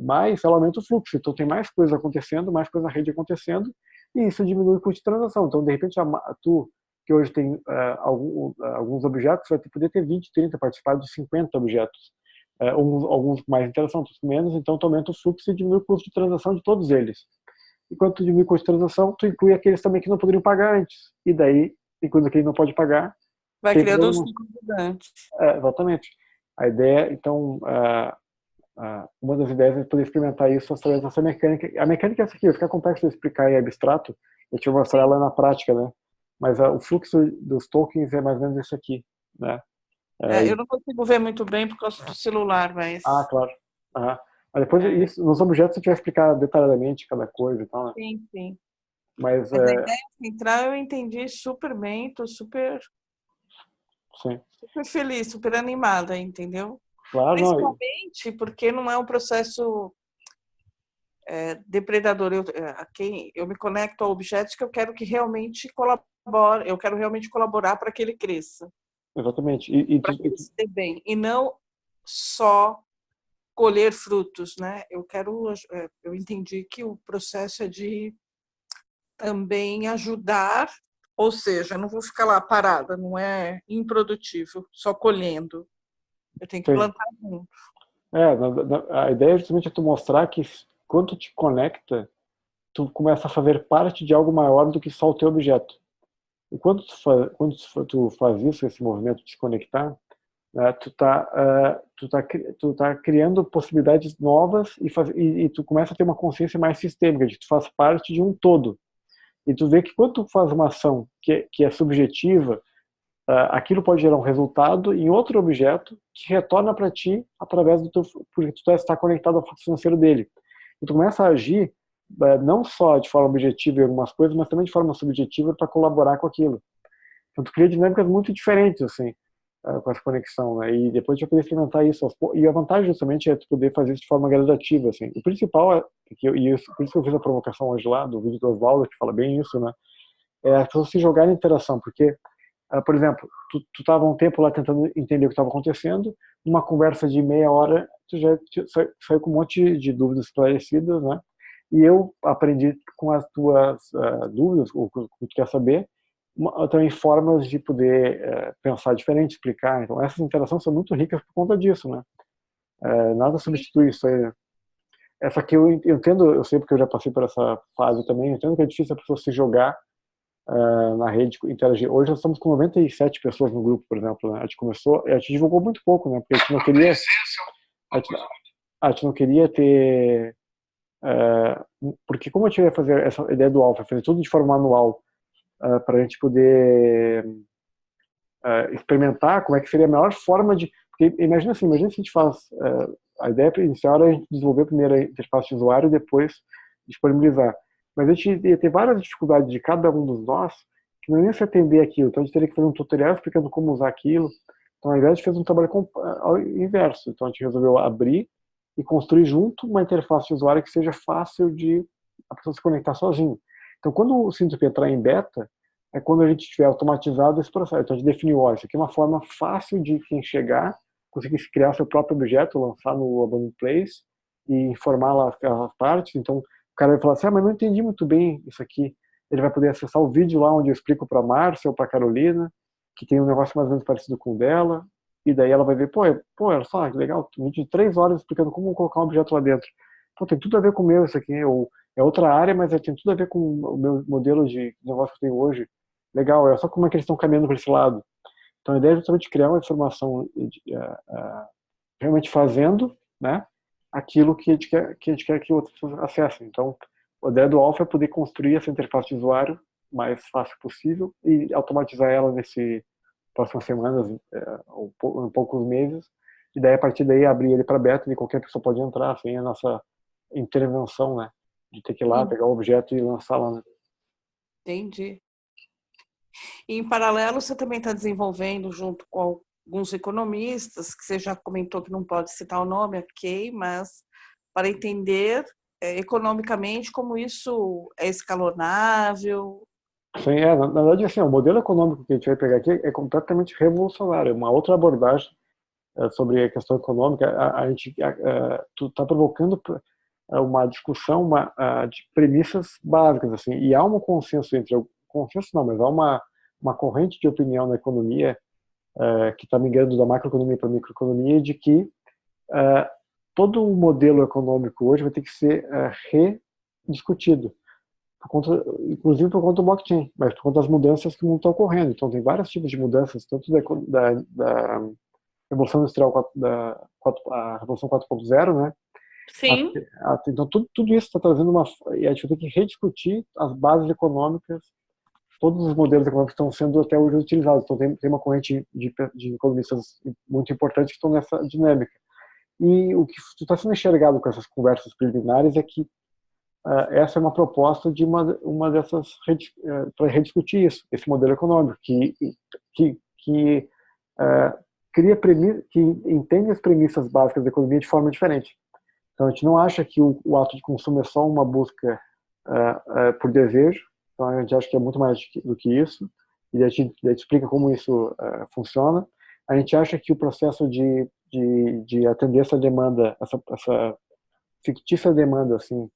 mais, ela aumenta o fluxo. Então tem mais coisas acontecendo, mais coisas na rede acontecendo, e isso diminui o custo de transação. Então, de repente, tu, que hoje tem alguns objetos, vai poder ter 20, 30, participar de 50 objetos. Alguns com mais interação, outros com menos, então tu aumenta o fluxo e diminui o custo de transação de todos eles. E quando tu diminui o custo de transação, tu inclui aqueles também que não poderiam pagar antes. E daí, incluindo quem não pode pagar, Vai tem criando todo os mundo. ciclos gigantes. Exatamente. A ideia, então, uma das ideias é poder experimentar isso através dessa mecânica. A mecânica é essa aqui, vai ficar complexo de explicar em abstrato, eu te vou mostrar ela na prática, né? Mas o fluxo dos tokens é mais ou menos esse aqui, né? Eu não consigo ver muito bem por causa do celular, mas... Claro. Mas depois, isso, nos objetos, a gente vai explicar detalhadamente cada coisa e tal, né? Sim, sim. Mas, Mas a ideia central eu entendi super bem, estou super sim. super feliz, super animada, entendeu? Claro, não. Principalmente porque não é um processo depredador. Eu me conecto a objetos que eu quero que realmente colabore, eu quero realmente colaborar para que ele cresça, Exatamente. para que ele se dê bem, e não só colher frutos, né? Eu entendi que o processo é de também ajudar, ou seja, eu não vou ficar lá parada, não é improdutível, só colhendo. Eu tenho que sim. plantar junto. A ideia justamente é tu mostrar que quando tu te conecta, tu começa a fazer parte de algo maior do que só o teu objeto. E quando tu faz isso, esse movimento de se conectar, né, tu tá criando possibilidades novas e tu começa a ter uma consciência mais sistêmica, de que tu faz parte de um todo. E tu vê que quando tu faz uma ação que é subjetiva, aquilo pode gerar um resultado em outro objeto que retorna para ti através do teu, porque tu está conectado ao fluxo financeiro dele. E tu começa a agir não só de forma objetiva em algumas coisas, mas também de forma subjetiva para colaborar com aquilo. Então tu cria dinâmicas muito diferentes assim com essa conexão, né? E depois a gente vai poder experimentar isso. E a vantagem justamente é tu poder fazer isso de forma gradativa, assim. O principal por isso que eu fiz a provocação hoje lá do vídeo do Oswaldo, que fala bem isso, né? É as pessoas se jogarem em interação, porque por exemplo, tu estava um tempo lá tentando entender o que estava acontecendo, numa conversa de meia hora, tu já saiu com um monte de dúvidas esclarecidas, né? E eu aprendi com as tuas dúvidas, o que tu quer saber, também formas de poder pensar diferente, explicar. Então, essas interações são muito ricas por conta disso, né? Nada substitui isso aí. Essa aqui eu entendo, eu sei porque eu já passei por essa fase também, eu entendo que é difícil a pessoa se jogar na rede, interagir. Hoje nós estamos com 97 pessoas no grupo, por exemplo, né? A gente divulgou muito pouco, né? Porque a gente não queria ter, porque como a gente ia fazer essa ideia do alfa, fazer tudo de forma manual, para a gente poder experimentar como é que seria a melhor forma de, porque imagina se a gente faz, a ideia inicial era a gente desenvolver primeiro a interface de usuário e depois disponibilizar. Mas a gente ia ter várias dificuldades de cada um dos nós que não ia se atender aquilo. Então a gente teria que fazer um tutorial explicando como usar aquilo. Então ao invés a gente fez um trabalho ao inverso. Então a gente resolveu abrir e construir junto uma interface de usuário que seja fácil de a pessoa se conectar sozinho. Então quando o Synthwave entrar em beta, é quando a gente tiver automatizado esse processo. Então a gente definiu, isso aqui é uma forma fácil de quem chegar conseguisse criar seu próprio objeto, lançar no Abandoned Place e informar lá as partes. Então, o cara vai falar assim, mas não entendi muito bem isso aqui. Ele vai poder acessar o vídeo lá onde eu explico para a Márcia ou para a Carolina, que tem um negócio mais ou menos parecido com o dela, e daí ela vai ver, olha só, que legal, um vídeo de 3 horas explicando como colocar um objeto lá dentro. Pô, tem tudo a ver com o meu isso aqui, ou é outra área, mas tem tudo a ver com o meu modelo de negócio que eu tenho hoje. Legal, é só como é que eles estão caminhando para esse lado. Então a ideia é justamente criar uma informação realmente fazendo, né, aquilo que a gente quer que outras pessoas acessem. Então, a ideia do Alpha é poder construir essa interface de usuário mais fácil possível e automatizar ela nesse próximas semanas ou em poucos meses. E daí, a partir daí, abrir ele para beta e qualquer pessoa pode entrar sem a nossa intervenção, né? De ter que ir lá, pegar o objeto e lançar lá, né? Entendi. E, em paralelo, você também está desenvolvendo, junto com alguns economistas, que você já comentou que não pode citar o nome, ok, mas para entender economicamente como isso é escalonável. Sim, na verdade, assim, o modelo econômico que a gente vai pegar aqui é completamente revolucionário, é uma outra abordagem sobre a questão econômica. Tu está provocando uma discussão de premissas básicas, assim, e há um consenso consenso não, mas há uma corrente de opinião na economia que está migrando da macroeconomia para a microeconomia de que todo o modelo econômico hoje vai ter que ser rediscutido, inclusive por conta do blockchain, mas por conta das mudanças que o mundo está ocorrendo. Então tem vários tipos de mudanças, tanto da Revolução Industrial, a Revolução 4.0, né? Sim. Então tudo isso está trazendo e a gente vai ter que rediscutir as bases econômicas, todos os modelos econômicos estão sendo até hoje utilizados. Então tem uma corrente de economistas muito importante que estão nessa dinâmica. E o que está sendo enxergado com essas conversas preliminares é que essa é uma proposta de uma dessas para rediscutir isso, esse modelo econômico que que entende as premissas básicas da economia de forma diferente. Então a gente não acha que o ato de consumo é só uma busca por desejo. Então a gente acha que é muito mais do que isso. E a gente explica como isso funciona. A gente acha que o processo de atender essa demanda, essa fictícia demanda, assim,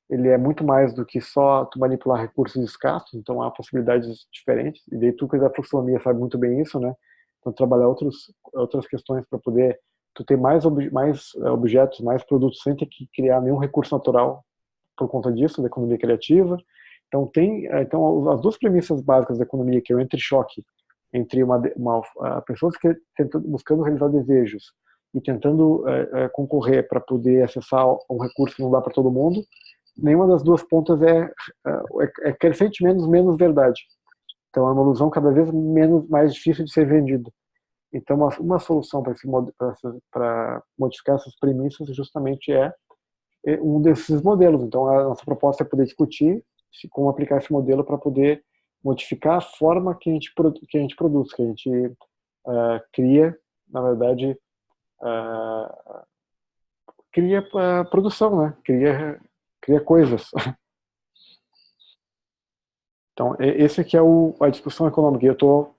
ele é muito mais do que só tu manipular recursos escassos. Então há possibilidades diferentes. E daí tu que é da fluxonomia sabe muito bem isso, né? Então trabalhar outras questões para poder tu ter mais objetos, mais produtos sem ter que criar nenhum recurso natural por conta disso, da economia criativa. Então então as duas premissas básicas da economia, que é o entrechoque entre pessoas que buscando realizar desejos e tentando concorrer para poder acessar um recurso que não dá para todo mundo, nenhuma das duas pontas é crescentemente menos verdade. Então é uma ilusão cada vez mais difícil de ser vendida. Então uma solução para modificar essas premissas justamente é um desses modelos. Então a nossa proposta é poder discutir como aplicar esse modelo para poder modificar a forma que a gente produz, que a gente cria, na verdade, cria produção, né? Cria coisas. Então esse aqui é a discussão econômica. Eu estou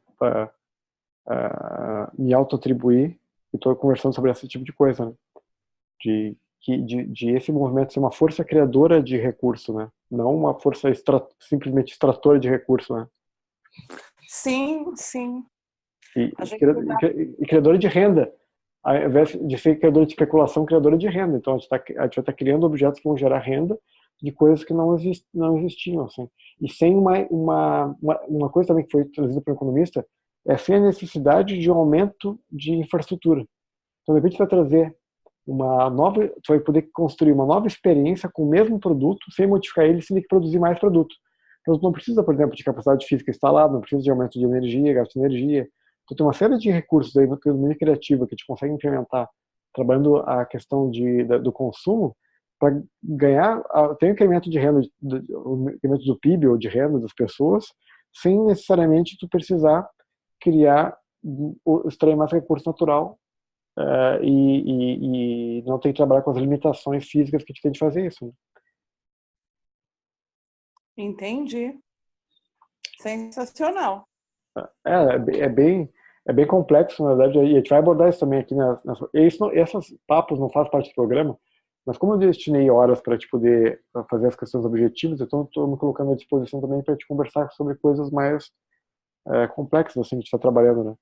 me auto-atribuir e estou conversando sobre esse tipo de coisa, né? De esse movimento ser uma força criadora de recurso, né? Não uma força simplesmente extratora de recurso, né? Sim, sim. E criadora de renda, ao invés de ser criadora de especulação, criadora de renda. Então a gente vai estar criando objetos que vão gerar renda de coisas que não existiam, assim. E sem uma coisa também que foi trazida pelo economista, sem a necessidade de um aumento de infraestrutura. Então, de repente, vai trazer tu vai poder construir uma nova experiência com o mesmo produto, sem modificar ele, sem ter que produzir mais produto. Então, tu não precisa, por exemplo, de capacidade física instalada, não precisa de aumento de energia, gasto de energia. Tu tem uma série de recursos aí na economia criativa que a gente consegue implementar, trabalhando a questão do consumo, para ganhar, tem o incremento de renda, o incremento do PIB ou de renda das pessoas, sem necessariamente tu precisar extrair mais recurso natural e não tem que trabalhar com as limitações físicas que a gente tem de fazer isso. Né? Entendi. Sensacional. É bem é bem complexo, na verdade, e a gente vai abordar isso também aqui. Esses papos não fazem parte do programa, mas como eu destinei horas para te poder fazer as questões objetivas, então estou me colocando à disposição também para te conversar sobre coisas mais complexas, assim, que a gente está trabalhando, né?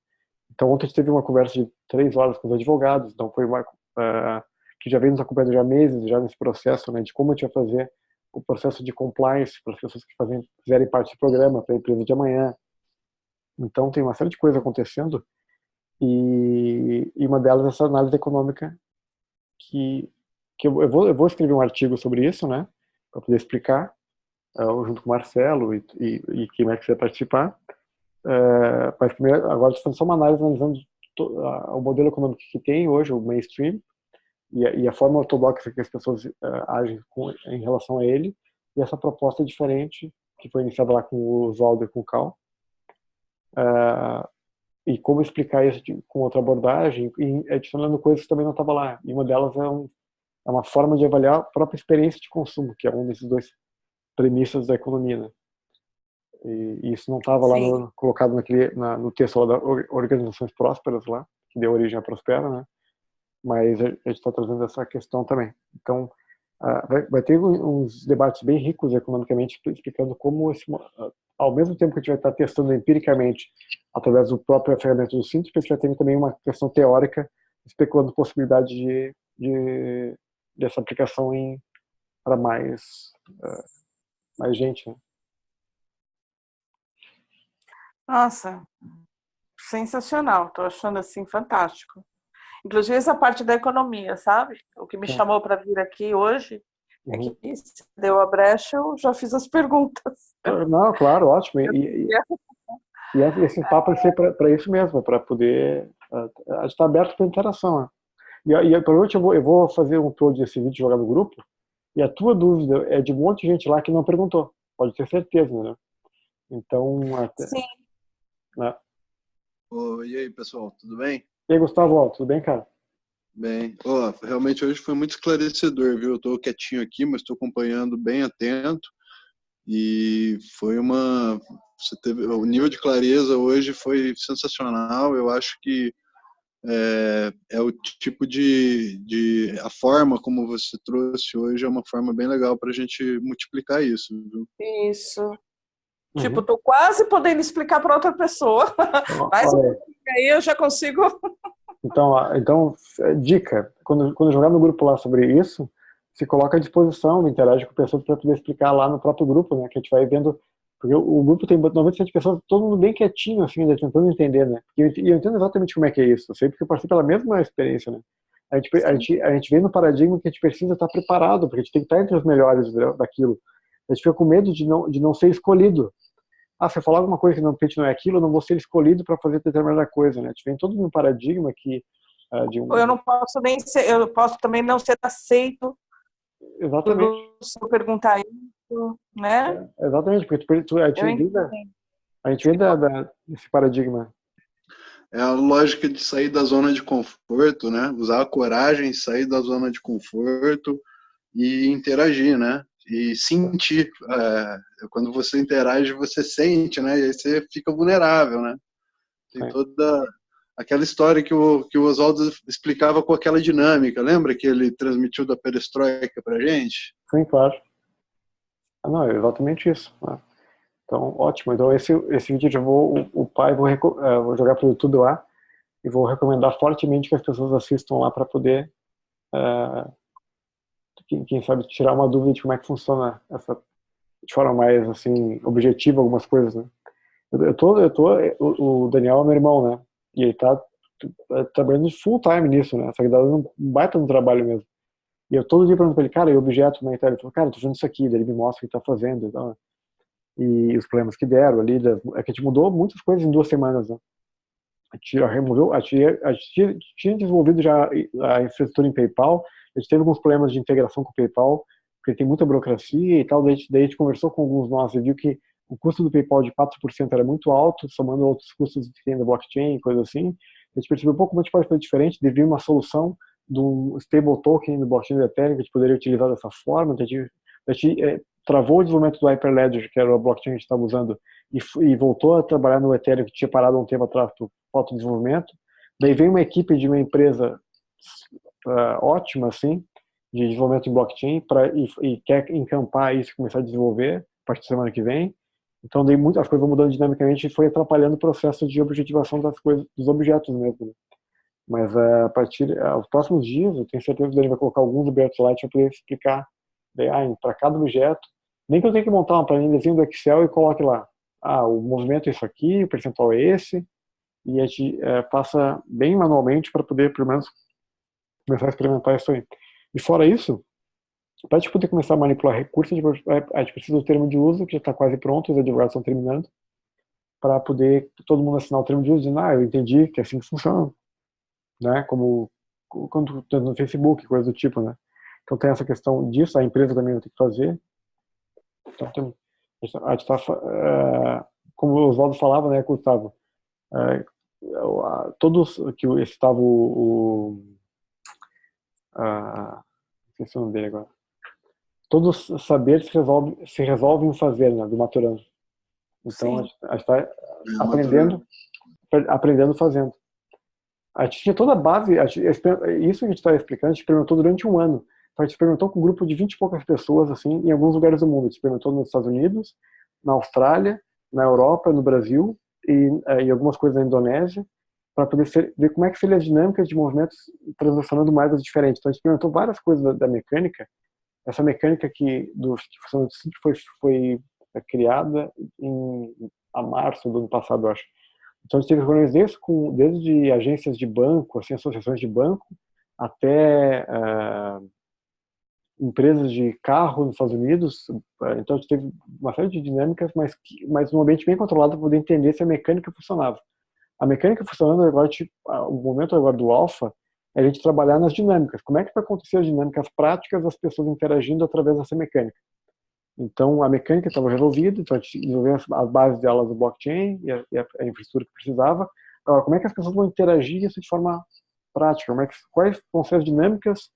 Então ontem a gente teve uma conversa de 3 horas com os advogados, então foi uma, que já vem nos acompanhando já há meses, já nesse processo, né, de como a gente vai fazer o processo de compliance para as pessoas que fizerem parte do programa, para a empresa de amanhã. Então tem uma série de coisas acontecendo e uma delas é essa análise econômica que eu vou escrever um artigo sobre isso, né, para poder explicar, junto com o Marcelo e quem mais quiser participar. Mas primeiro, agora estou fazendo só uma análise analisando o modelo econômico que tem hoje, o mainstream, e a forma ortodoxa que as pessoas agem em relação a ele, e essa proposta diferente, que foi iniciada lá com o Oswaldo e com o Cal, e como explicar isso com outra abordagem, e adicionando coisas que também não estava lá. E uma delas é uma forma de avaliar a própria experiência de consumo, que é um desses dois premissas da economia, né? E isso não estava lá colocado no texto lá da Organizações Prósperas, lá, que deu origem à Prospera, né? Mas a gente está trazendo essa questão também. Então, vai ter uns debates bem ricos economicamente, explicando como, ao mesmo tempo que a gente vai estar testando empiricamente, através do próprio ferramenta do Sintes, a gente vai ter também uma questão teórica, especulando possibilidade dessa aplicação para mais gente, né? Nossa, sensacional. Estou achando assim fantástico. Inclusive essa parte da economia, sabe? O que me chamou para vir aqui hoje é que se deu a brecha, eu já fiz as perguntas. Não, claro, ótimo. E esse papo vai ser para isso mesmo, para poder estar aberto para interação. Né? E provavelmente eu vou fazer um todo desse vídeo jogar no grupo, e a tua dúvida é de um monte de gente lá que não perguntou. Pode ter certeza, né? Então, sim. Né? E aí, pessoal, tudo bem? E aí, Gustavo, tudo bem, cara? Bem. Realmente hoje foi muito esclarecedor, viu? Eu estou quietinho aqui, mas estou acompanhando bem atento. E foi o nível de clareza hoje foi sensacional. Eu acho que é o tipo a forma como você trouxe hoje é uma forma bem legal para a gente multiplicar isso, viu? Isso. Tipo, tô quase podendo explicar para outra pessoa. Mas aí eu já consigo. Então, dica, quando jogar no grupo lá sobre isso, se coloca à disposição, interage com pessoas para poder explicar lá no próprio grupo, né, que a gente vai vendo, porque o grupo tem 97 pessoas, todo mundo bem quietinho, assim, ainda tentando entender, né, e eu entendo exatamente como é que é isso, eu sei porque eu passei pela mesma experiência, né, a gente vem no paradigma que a gente precisa estar preparado, porque a gente tem que estar entre os melhores daquilo, a gente fica com medo de não ser escolhido. Se eu falar alguma coisa que não é aquilo, eu não vou ser escolhido para fazer determinada coisa, né? A gente vem todo um paradigma que eu não posso nem ser, eu posso também não ser aceito. Exatamente. Se eu perguntar isso, né? Exatamente, porque a gente vem desse paradigma. É a lógica de sair da zona de conforto, né? Usar a coragem, sair da zona de conforto e interagir, né? E sentir. Quando você interage, você sente, né? E aí você fica vulnerável, né? Tem toda aquela história que o Oswaldo explicava com aquela dinâmica. Lembra que ele transmitiu da perestroika pra gente? Sim, claro. Não, é exatamente isso. Né? Então, ótimo. Então, esse vídeo eu vou jogar pro YouTube lá e vou recomendar fortemente que as pessoas assistam lá para poder quem sabe tirar uma dúvida de como é que funciona de forma mais assim objetiva algumas coisas, né? O Daniel é meu irmão, né? E ele tá trabalhando full time nisso, né? Só que dá um baita no trabalho mesmo. E eu todo dia pergunto pra ele, cara, e o objeto humanitário? Ele falou, cara, eu tô fazendo isso aqui. Daí ele me mostra o que tá fazendo e os problemas que deram ali. É que a gente mudou muitas coisas em 2 semanas, né? A gente já removeu, a gente tinha desenvolvido já a infraestrutura em PayPal, a gente teve alguns problemas de integração com o PayPal, porque tem muita burocracia e tal, daí a gente conversou com alguns nós e viu que o custo do PayPal de 4% era muito alto, somando outros custos que tem da blockchain, coisa assim. A gente percebeu um pouco como a gente pode fazer diferente, devia uma solução do stable token do blockchain da Ethereum que a gente poderia utilizar dessa forma. A gente travou o desenvolvimento do Hyperledger, que era a blockchain que a gente estava usando, e voltou a trabalhar no Ethereum, que tinha parado um tempo atrás por falta de desenvolvimento. Daí veio uma equipe de uma empresa ótima, assim, de desenvolvimento em blockchain, e quer encampar isso e começar a desenvolver a partir da semana que vem. Então, daí as coisas vão mudando dinamicamente e foi atrapalhando o processo de objetivação das coisas, dos objetos mesmo. Mas a partir dos próximos dias, eu tenho certeza que ele vai colocar alguns objetos lá para poder explicar para cada objeto. Nem que eu tenha que montar uma planilhazinha do Excel e coloque lá. O movimento é isso aqui, o percentual é esse, e a gente passa bem manualmente para poder, pelo menos, começar a experimentar isso aí. E fora isso, para a gente poder começar a manipular recursos, a gente precisa do termo de uso, que já está quase pronto, os advogados estão terminando, para poder todo mundo assinar o termo de uso, dizendo, eu entendi que é assim que funciona, né? Como quando tu no Facebook, coisa do tipo, né? Então tem essa questão disso, a empresa também vai ter que fazer. Então a gente está, como o Oswaldo falava, né, Gustavo, todos que estava esqueci o nome dele agora. Todos os saberes se resolvem em fazer, né, do Maturana. Então Sim. a gente está aprendendo fazendo. A gente tinha toda a base, isso que a gente está explicando, a gente experimentou durante um ano. Então, a gente experimentou com um grupo de 20 e poucas pessoas, assim, em alguns lugares do mundo. A gente experimentou nos Estados Unidos, na Austrália, na Europa, no Brasil e algumas coisas na Indonésia, para poder ver como é que seria as dinâmicas de movimentos transacionando moedas diferentes. Então, a gente experimentou várias coisas da mecânica. Essa mecânica que funciona sempre foi criada a março do ano passado, eu acho. Então, a gente teve reuniões desde agências de banco, assim, associações de banco, até empresas de carro nos Estados Unidos. Então, a gente teve uma série de dinâmicas, mas num ambiente bem controlado para poder entender se a mecânica funcionava. A mecânica funcionando agora, o momento agora do alfa, é a gente trabalhar nas dinâmicas. Como é que vai acontecer as dinâmicas práticas das pessoas interagindo através dessa mecânica? Então, a mecânica estava resolvida, então a gente desenvolveu as bases delas do blockchain e a infraestrutura que precisava. Agora, como é que as pessoas vão interagir isso de forma prática? Quais vão ser as dinâmicas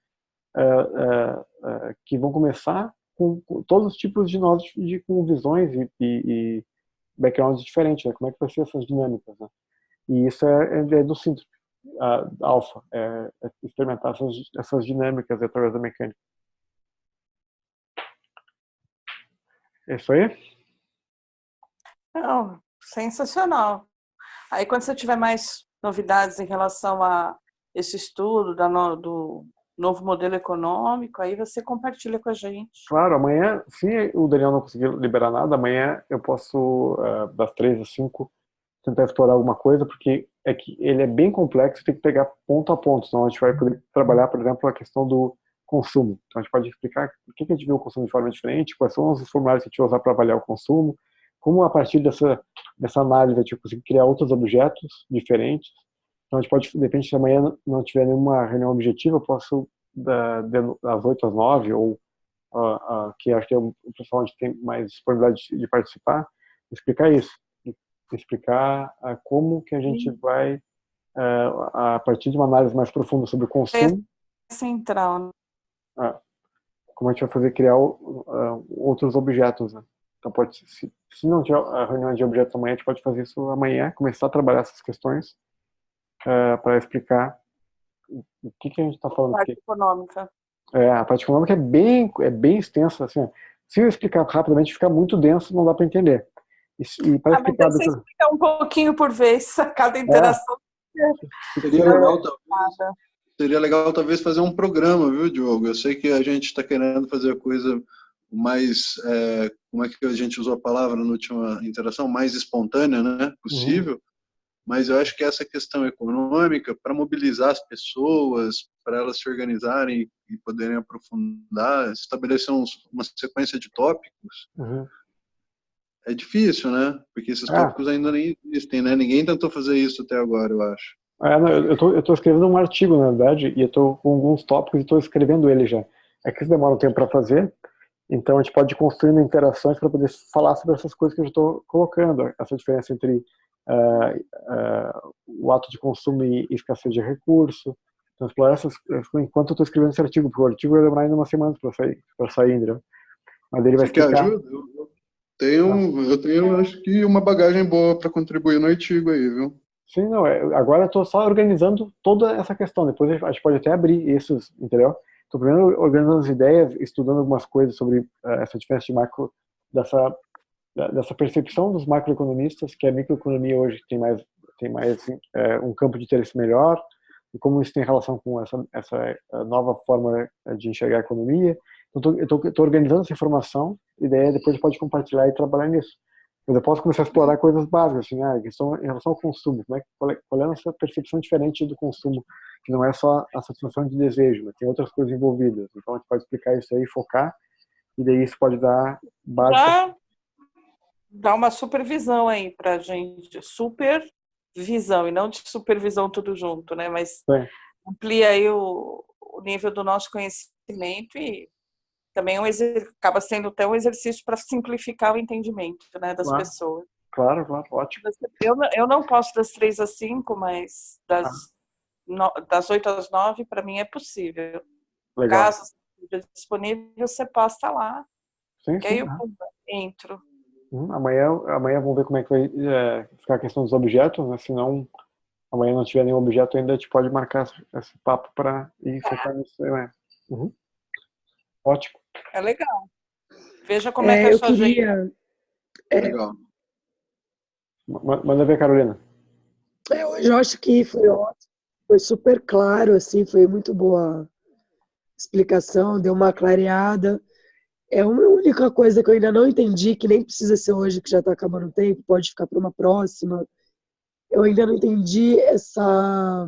que vão começar com todos os tipos de nós com visões e backgrounds diferentes, né? Como é que vai ser essas dinâmicas, né? E isso é do Sintra, Alpha, experimentar essas dinâmicas através da mecânica. É isso aí? Não, sensacional. Aí, quando você tiver mais novidades em relação a esse estudo do novo modelo econômico, aí você compartilha com a gente. Claro, amanhã, se o Daniel não conseguir liberar nada, amanhã eu posso, das 3 às 5, tentar explorar alguma coisa, porque é que ele é bem complexo, tem que pegar ponto a ponto, senão a gente vai poder trabalhar, por exemplo, a questão do consumo. Então a gente pode explicar por que a gente vê o consumo de forma diferente, quais são os formulários que a gente vai usar para avaliar o consumo, como a partir dessa análise a gente conseguir criar outros objetos diferentes. Então a gente pode, de repente, se amanhã não tiver nenhuma reunião objetiva, eu posso das 8 às 9, ou que acho que é o pessoal onde tem mais disponibilidade de participar, explicar isso. Explicar como que a gente vai, a partir de uma análise mais profunda sobre o consumo, central, né? como a gente vai fazer criar outros objetos, né? Então se não tiver a reunião de objetos amanhã, a gente pode fazer isso amanhã, começar a trabalhar essas questões para explicar o que a gente está falando aqui. Econômica. A parte econômica é bem extensa, assim. Se eu explicar rapidamente, fica muito denso, não dá para entender. E para explicar, mas você explica um pouquinho por vez, cada interação. Seria legal talvez fazer um programa, viu, Diogo? Eu sei que a gente está querendo fazer a coisa mais, como é que a gente usou a palavra na última interação, mais espontânea, né, possível. Mas eu acho que essa questão econômica, para mobilizar as pessoas, para elas se organizarem e poderem aprofundar, estabelecer uma sequência de tópicos, é difícil, né? Porque esses tópicos ainda nem existem, né? Ninguém tentou fazer isso até agora, eu acho. Eu estou escrevendo um artigo, na verdade, e eu estou com alguns tópicos e estou escrevendo ele já. É que isso demora um tempo para fazer, então a gente pode ir construindo interações para poder falar sobre essas coisas que eu estou colocando, essa diferença entre o ato de consumo e escassez de recurso. Então, explorar enquanto eu estou escrevendo esse artigo, porque o artigo vai demorar ainda umas semanas para sair, entendeu? Mas ele vai explicar. Quer ajuda? Eu tenho, acho que, uma bagagem boa para contribuir no artigo aí, viu? Sim, não, agora eu estou só organizando toda essa questão, depois a gente pode até abrir esses, entendeu? Estou primeiro organizando as ideias, estudando algumas coisas sobre essa diferença de dessa percepção dos macroeconomistas, que a microeconomia hoje tem mais um campo de interesse melhor, e como isso tem relação com essa nova forma de enxergar a economia. Então, eu estou organizando essa informação, e daí depois pode compartilhar e trabalhar nisso. Mas eu posso começar a explorar coisas básicas, assim, em relação ao consumo, qual é a nossa percepção diferente do consumo, que não é só a satisfação de desejo, mas tem outras coisas envolvidas. Então a gente pode explicar isso aí, focar, e daí isso pode dar base. Dá uma supervisão aí pra gente, supervisão, e não de supervisão tudo junto, né? Mas amplia aí o nível do nosso conhecimento e também acaba sendo até um exercício para simplificar o entendimento, né, das pessoas. Claro, ótimo. Eu não posso das 3 às 5, mas das 8 às 9, para mim é possível. Legal. Caso esteja disponível, você posta lá, que aí eu entro. Amanhã vamos ver como é que vai ficar a questão dos objetos, né? Se não, amanhã não tiver nenhum objeto ainda, a gente pode marcar esse papo para ir focar nisso. Ótimo. É legal. Veja como é que é a sua agenda. Legal. Manda ver, Carolina. Hoje eu acho que foi ótimo, foi super claro, assim, foi muito boa a explicação, deu uma clareada. É uma única coisa que eu ainda não entendi, que nem precisa ser hoje, que já está acabando o tempo, pode ficar para uma próxima. Eu ainda não entendi essa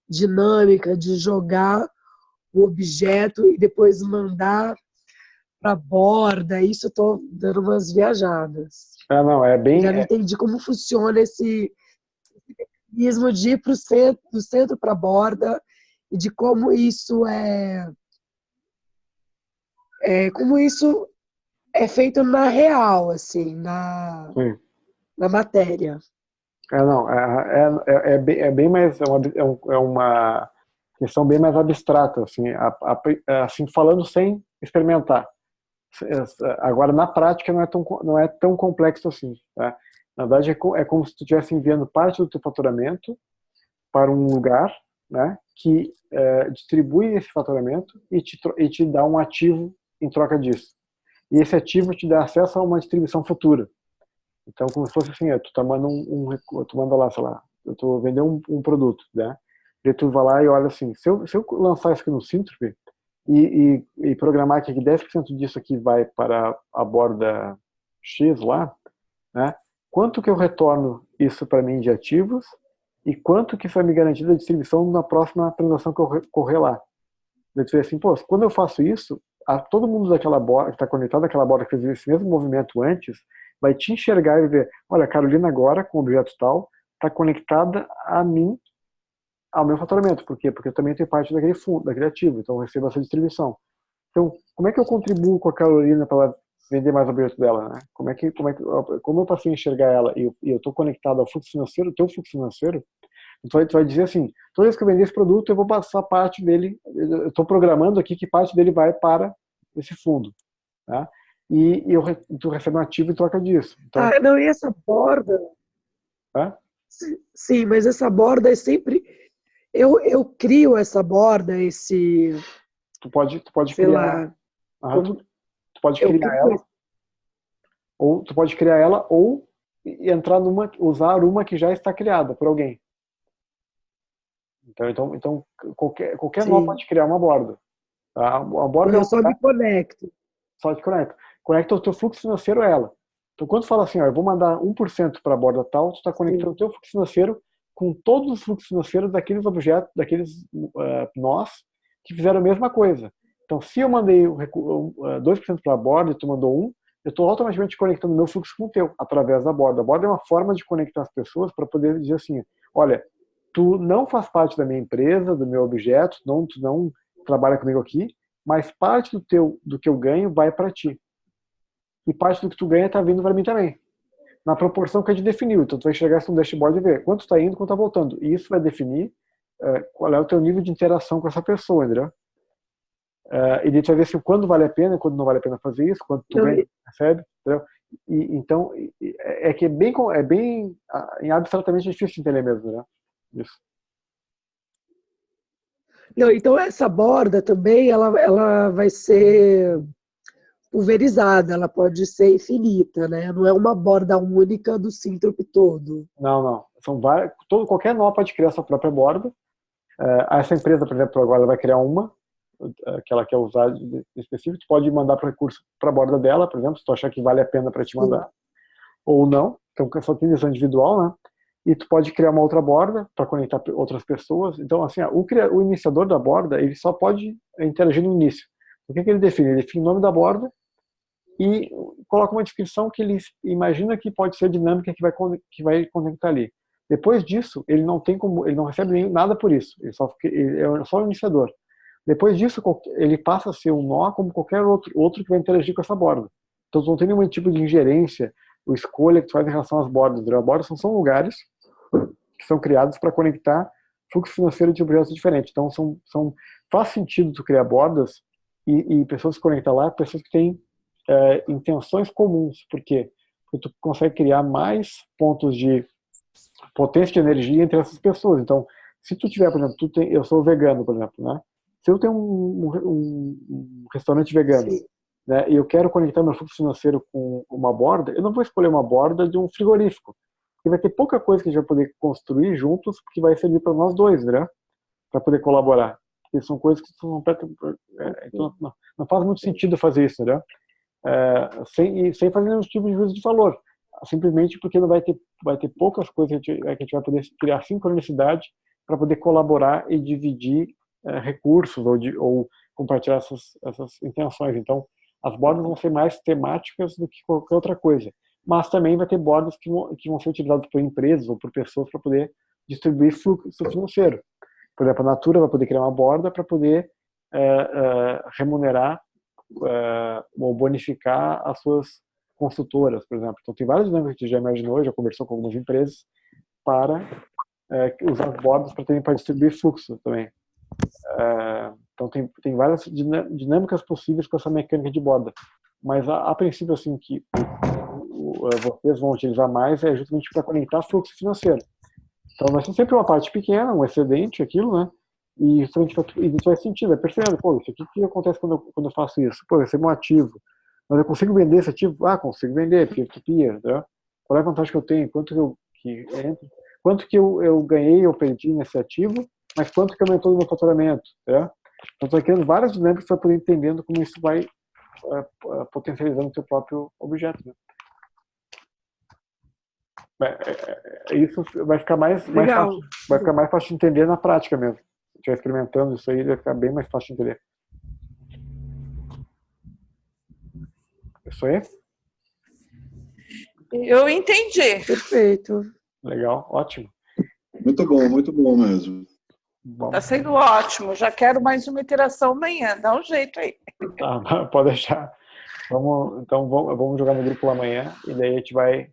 dinâmica de jogar o objeto e depois mandar para a borda. Isso eu estou dando umas viajadas. Já não entendi como funciona esse mecanismo de ir do centro para a borda e de como isso como isso é feito na real, assim, na matéria. É bem mais, é uma questão bem mais abstrata, assim, assim, falando sem experimentar. Agora, na prática, não é tão complexo assim. Tá? Na verdade, é como se tu estivesse enviando parte do teu faturamento para um lugar, né, que distribui esse faturamento e te dá um ativo em troca disso. E esse ativo te dá acesso a uma distribuição futura. Então, como se fosse assim, tu manda lá, sei lá, eu tô vendendo um produto, né? E tu vai lá e olha assim, se eu lançar isso aqui no Syntropy e programar que 10% disso aqui vai para a borda X lá, né? Quanto que eu retorno isso para mim de ativos e quanto que isso vai me garantir da distribuição na próxima transação que eu correr lá. Eu dizer assim, pô, quando eu faço isso, todo mundo daquela borda, que está conectado àquela borda que fez esse mesmo movimento antes, vai te enxergar e ver, olha, a Carolina agora, com o objeto tal, está conectada a mim, ao meu faturamento. Por quê? Porque eu também tenho parte daquele fundo, daquele ativo, então eu recebo essa distribuição. Então, como é que eu contribuo com a Carolina para ela vender mais objeto dela, né? Como eu passei a enxergar ela e eu estou conectado ao fluxo financeiro, o teu fluxo financeiro, tu vai dizer assim, toda vez que eu vender esse produto, eu vou passar parte dele, eu estou programando aqui que parte dele vai para esse fundo, tá? E tu recebe um ativo em troca disso. Então, não, e essa borda... Sim, mas essa borda é sempre... Eu crio essa borda, Tu pode criar... Tu pode criar ela. Ou tu pode criar ela ou entrar usar uma que já está criada por alguém. Então qualquer nó pode criar uma borda. Tá? A borda eu só me conecto. Só te conecta. Conecta o teu fluxo financeiro a ela. Então, quando tu fala assim, eu vou mandar 1% para a borda tal, tu está conectando o teu fluxo financeiro com todos os fluxos financeiros daqueles objetos, daqueles nós que fizeram a mesma coisa. Então, se eu mandei 2% para a borda e tu mandou 1%, eu estou automaticamente conectando o meu fluxo com o teu, através da borda. A borda é uma forma de conectar as pessoas para poder dizer assim, olha, tu não faz parte da minha empresa, do meu objeto, tu não trabalha comigo aqui, mas parte do que eu ganho vai para ti. E parte do que tu ganha está vindo para mim também. Na proporção que a gente definiu. Então, tu vai chegar no dashboard e ver quanto está indo, quanto está voltando. E isso vai definir qual é o teu nível de interação com essa pessoa, entendeu? E a gente vai ver se quando vale a pena, quando não vale a pena fazer isso, quando tu ganha, recebe, entendeu? Então, é que é bem abstratamente difícil de entender mesmo, né? Isso. Não, então essa borda também, ela vai ser pulverizada, ela pode ser infinita, né? Não é uma borda única do síntrope todo. Não, não. São várias, qualquer nó pode criar sua própria borda. Essa empresa, por exemplo, agora vai criar uma, que ela quer usar de específico, tu pode mandar para o recurso para a borda dela, por exemplo, se tu achar que vale a pena para te mandar. Sim. Ou não, então só tem decisão individual, né? E tu pode criar uma outra borda para conectar outras pessoas. Então, assim, o iniciador da borda, ele só pode interagir no início. O que ele define? Ele define o nome da borda e coloca uma descrição que ele imagina que pode ser a dinâmica que vai conectar ali. Depois disso, ele não recebe nada por isso. Ele é só o iniciador. Depois disso, ele passa a ser um nó como qualquer outro que vai interagir com essa borda. Então, não tem nenhum tipo de ingerência ou escolha que tu faz em relação às bordas. As bordas são lugares que são criados para conectar fluxo financeiro de objetos diferentes. Então, faz sentido tu criar bordas e pessoas se conectar lá, pessoas que têm intenções comuns. Por quê? Porque tu consegue criar mais pontos de potência de energia entre essas pessoas. Então, se tu tiver, por exemplo, eu sou vegano, por exemplo, né? Se eu tenho um restaurante vegano, né, e eu quero conectar meu fluxo financeiro com uma borda, eu não vou escolher uma borda de um frigorífico, porque vai ter pouca coisa que a gente vai poder construir juntos, porque vai servir para nós dois, né? Para poder colaborar. Porque são coisas que são então, não faz muito sentido fazer isso, né? Sem fazer nenhum tipo de juízo de valor. Simplesmente porque não vai ter poucas coisas que a gente vai poder criar sincronicidade para poder colaborar e dividir recursos ou compartilhar essas intenções. Então, as bordas vão ser mais temáticas do que qualquer outra coisa. Mas também vai ter bordas que vão ser utilizadas por empresas ou por pessoas para poder distribuir fluxo financeiro. Por exemplo, a Natura vai poder criar uma borda para poder remunerar ou bonificar as suas consultoras, por exemplo. Então, tem várias dinâmicas que a gente já imaginou, já conversou com algumas empresas para usar as bordas para distribuir fluxo também. Então, tem várias dinâmicas possíveis com essa mecânica de borda. Mas, a princípio, assim, que vocês vão utilizar mais é justamente para conectar fluxo financeiro. Então, vai ser sempre uma parte pequena, um excedente, aquilo, né? E isso faz sentido, é percebendo, pô, isso aqui, o que acontece quando eu faço isso? Pô, eu recebo um ativo, mas eu consigo vender esse ativo? Consigo vender, peer-to-peer, né? Qual é a vantagem que eu tenho? Quanto que eu ganhei ou perdi nesse ativo, mas quanto que aumentou no meu faturamento, né? Então, estou criando várias dinâmicas para poder entendendo como isso vai potencializando o seu próprio objeto, né? Isso vai ficar mais fácil, vai ficar mais fácil de entender na prática mesmo. Se estiver experimentando isso aí, vai ficar bem mais fácil de entender. Isso aí? Eu entendi. Perfeito. Legal, ótimo. Muito bom mesmo. Está sendo ótimo. Já quero mais uma interação amanhã. Dá um jeito aí. Tá, pode deixar. Vamos jogar no grupo amanhã e daí a gente vai.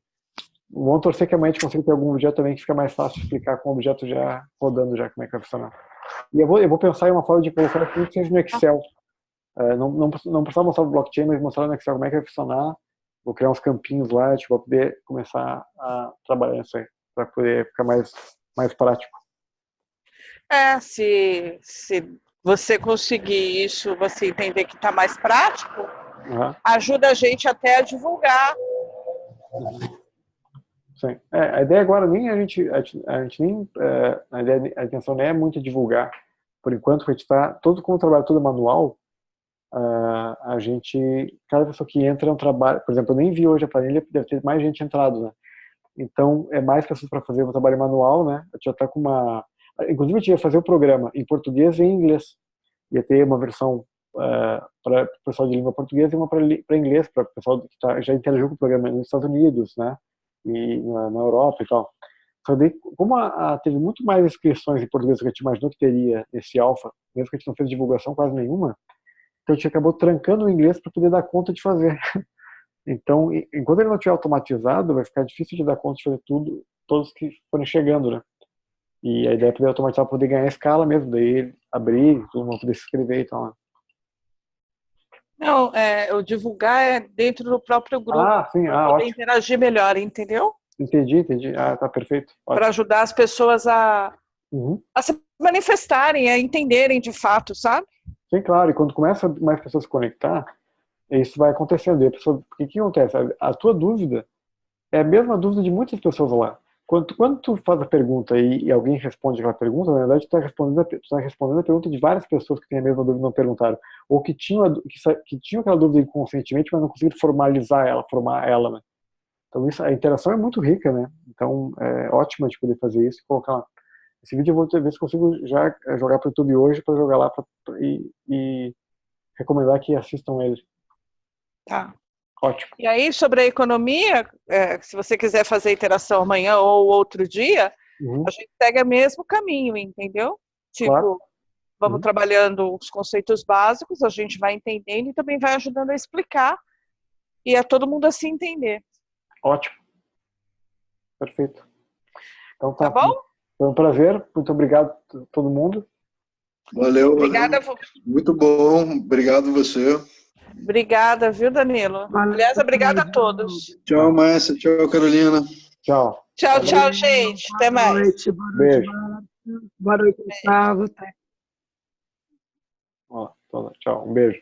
Vamos torcer que amanhã a gente consiga ter algum objeto também que fica mais fácil de explicar com o objeto já rodando, já como é que vai funcionar. E eu vou pensar em uma forma de colocar tudo que seja no Excel. Não precisar mostrar o blockchain, mas mostrar no Excel como é que vai funcionar. Vou criar uns campinhos lá, para poder começar a trabalhar nisso aí, para poder ficar mais prático. Se você conseguir isso, você entender que está mais prático, ajuda a gente até a divulgar. Sim. A ideia agora nem a gente nem a intenção nem é muito divulgar. Por enquanto, a gente está como o trabalho todo manual, a gente, cada pessoa que entra é um trabalho. Por exemplo, eu nem vi hoje a planilha, deve ter mais gente entrado, né? Então é mais pessoas para fazer o trabalho manual, né? A gente já está com inclusive a gente ia fazer o programa em português e em inglês. Ia ter uma versão para o pessoal de língua portuguesa e uma para inglês, para o pessoal que já interagiu com o programa nos Estados Unidos, né? E na Europa e tal. Só daí, como teve muito mais inscrições em português do que a gente imaginou que teria nesse alfa, mesmo que a gente não fez divulgação quase nenhuma, então a gente acabou trancando o inglês para poder dar conta de fazer. Então, enquanto ele não estiver automatizado, vai ficar difícil de dar conta de fazer todos que forem chegando, né? E a ideia é poder automatizar, poder ganhar escala mesmo, daí abrir, todo mundo poder se inscrever e tal, né? Não, o divulgar é dentro do próprio grupo, Ah, sim, para poder ótimo. interagir melhor, entendeu? Entendi. Ah, tá perfeito. Para Ótimo. ajudar as pessoas Uhum. a se manifestarem, a entenderem de fato, sabe? Sim, claro, e quando começa mais pessoas a se conectar, isso vai acontecendo. E a pessoa, o que acontece? A tua dúvida é a mesma dúvida de muitas pessoas lá. Quando tu faz a pergunta e alguém responde aquela pergunta, na verdade tu está respondendo a pergunta de várias pessoas que têm a mesma dúvida e não perguntaram. Ou que tinham aquela dúvida inconscientemente, mas não conseguiram formar ela, né? Então a interação é muito rica, né? Então é ótimo de poder fazer isso e colocar lá. Esse vídeo eu vou ver se consigo já jogar para o YouTube hoje para jogar lá e recomendar que assistam ele. Tá. Ótimo. E aí, sobre a economia, se você quiser fazer interação amanhã ou outro dia, Uhum. a gente segue o mesmo caminho, entendeu? Tipo, Claro. vamos trabalhando os conceitos básicos, a gente vai entendendo e também vai ajudando a explicar e a todo mundo a se entender. Ótimo. Perfeito. Então Tá bom? Foi um prazer. Muito obrigado a todo mundo. Valeu. Obrigada, Muito bom. Obrigado você. obrigada, viu, Danilo? Aliás, obrigada a todos. Tchau, Márcia. Tchau, Carolina. Tchau. Tchau, tchau, gente. Até mais. Boa noite, Beijo. Boa noite, Gustavo. Ó, tchau. Um beijo.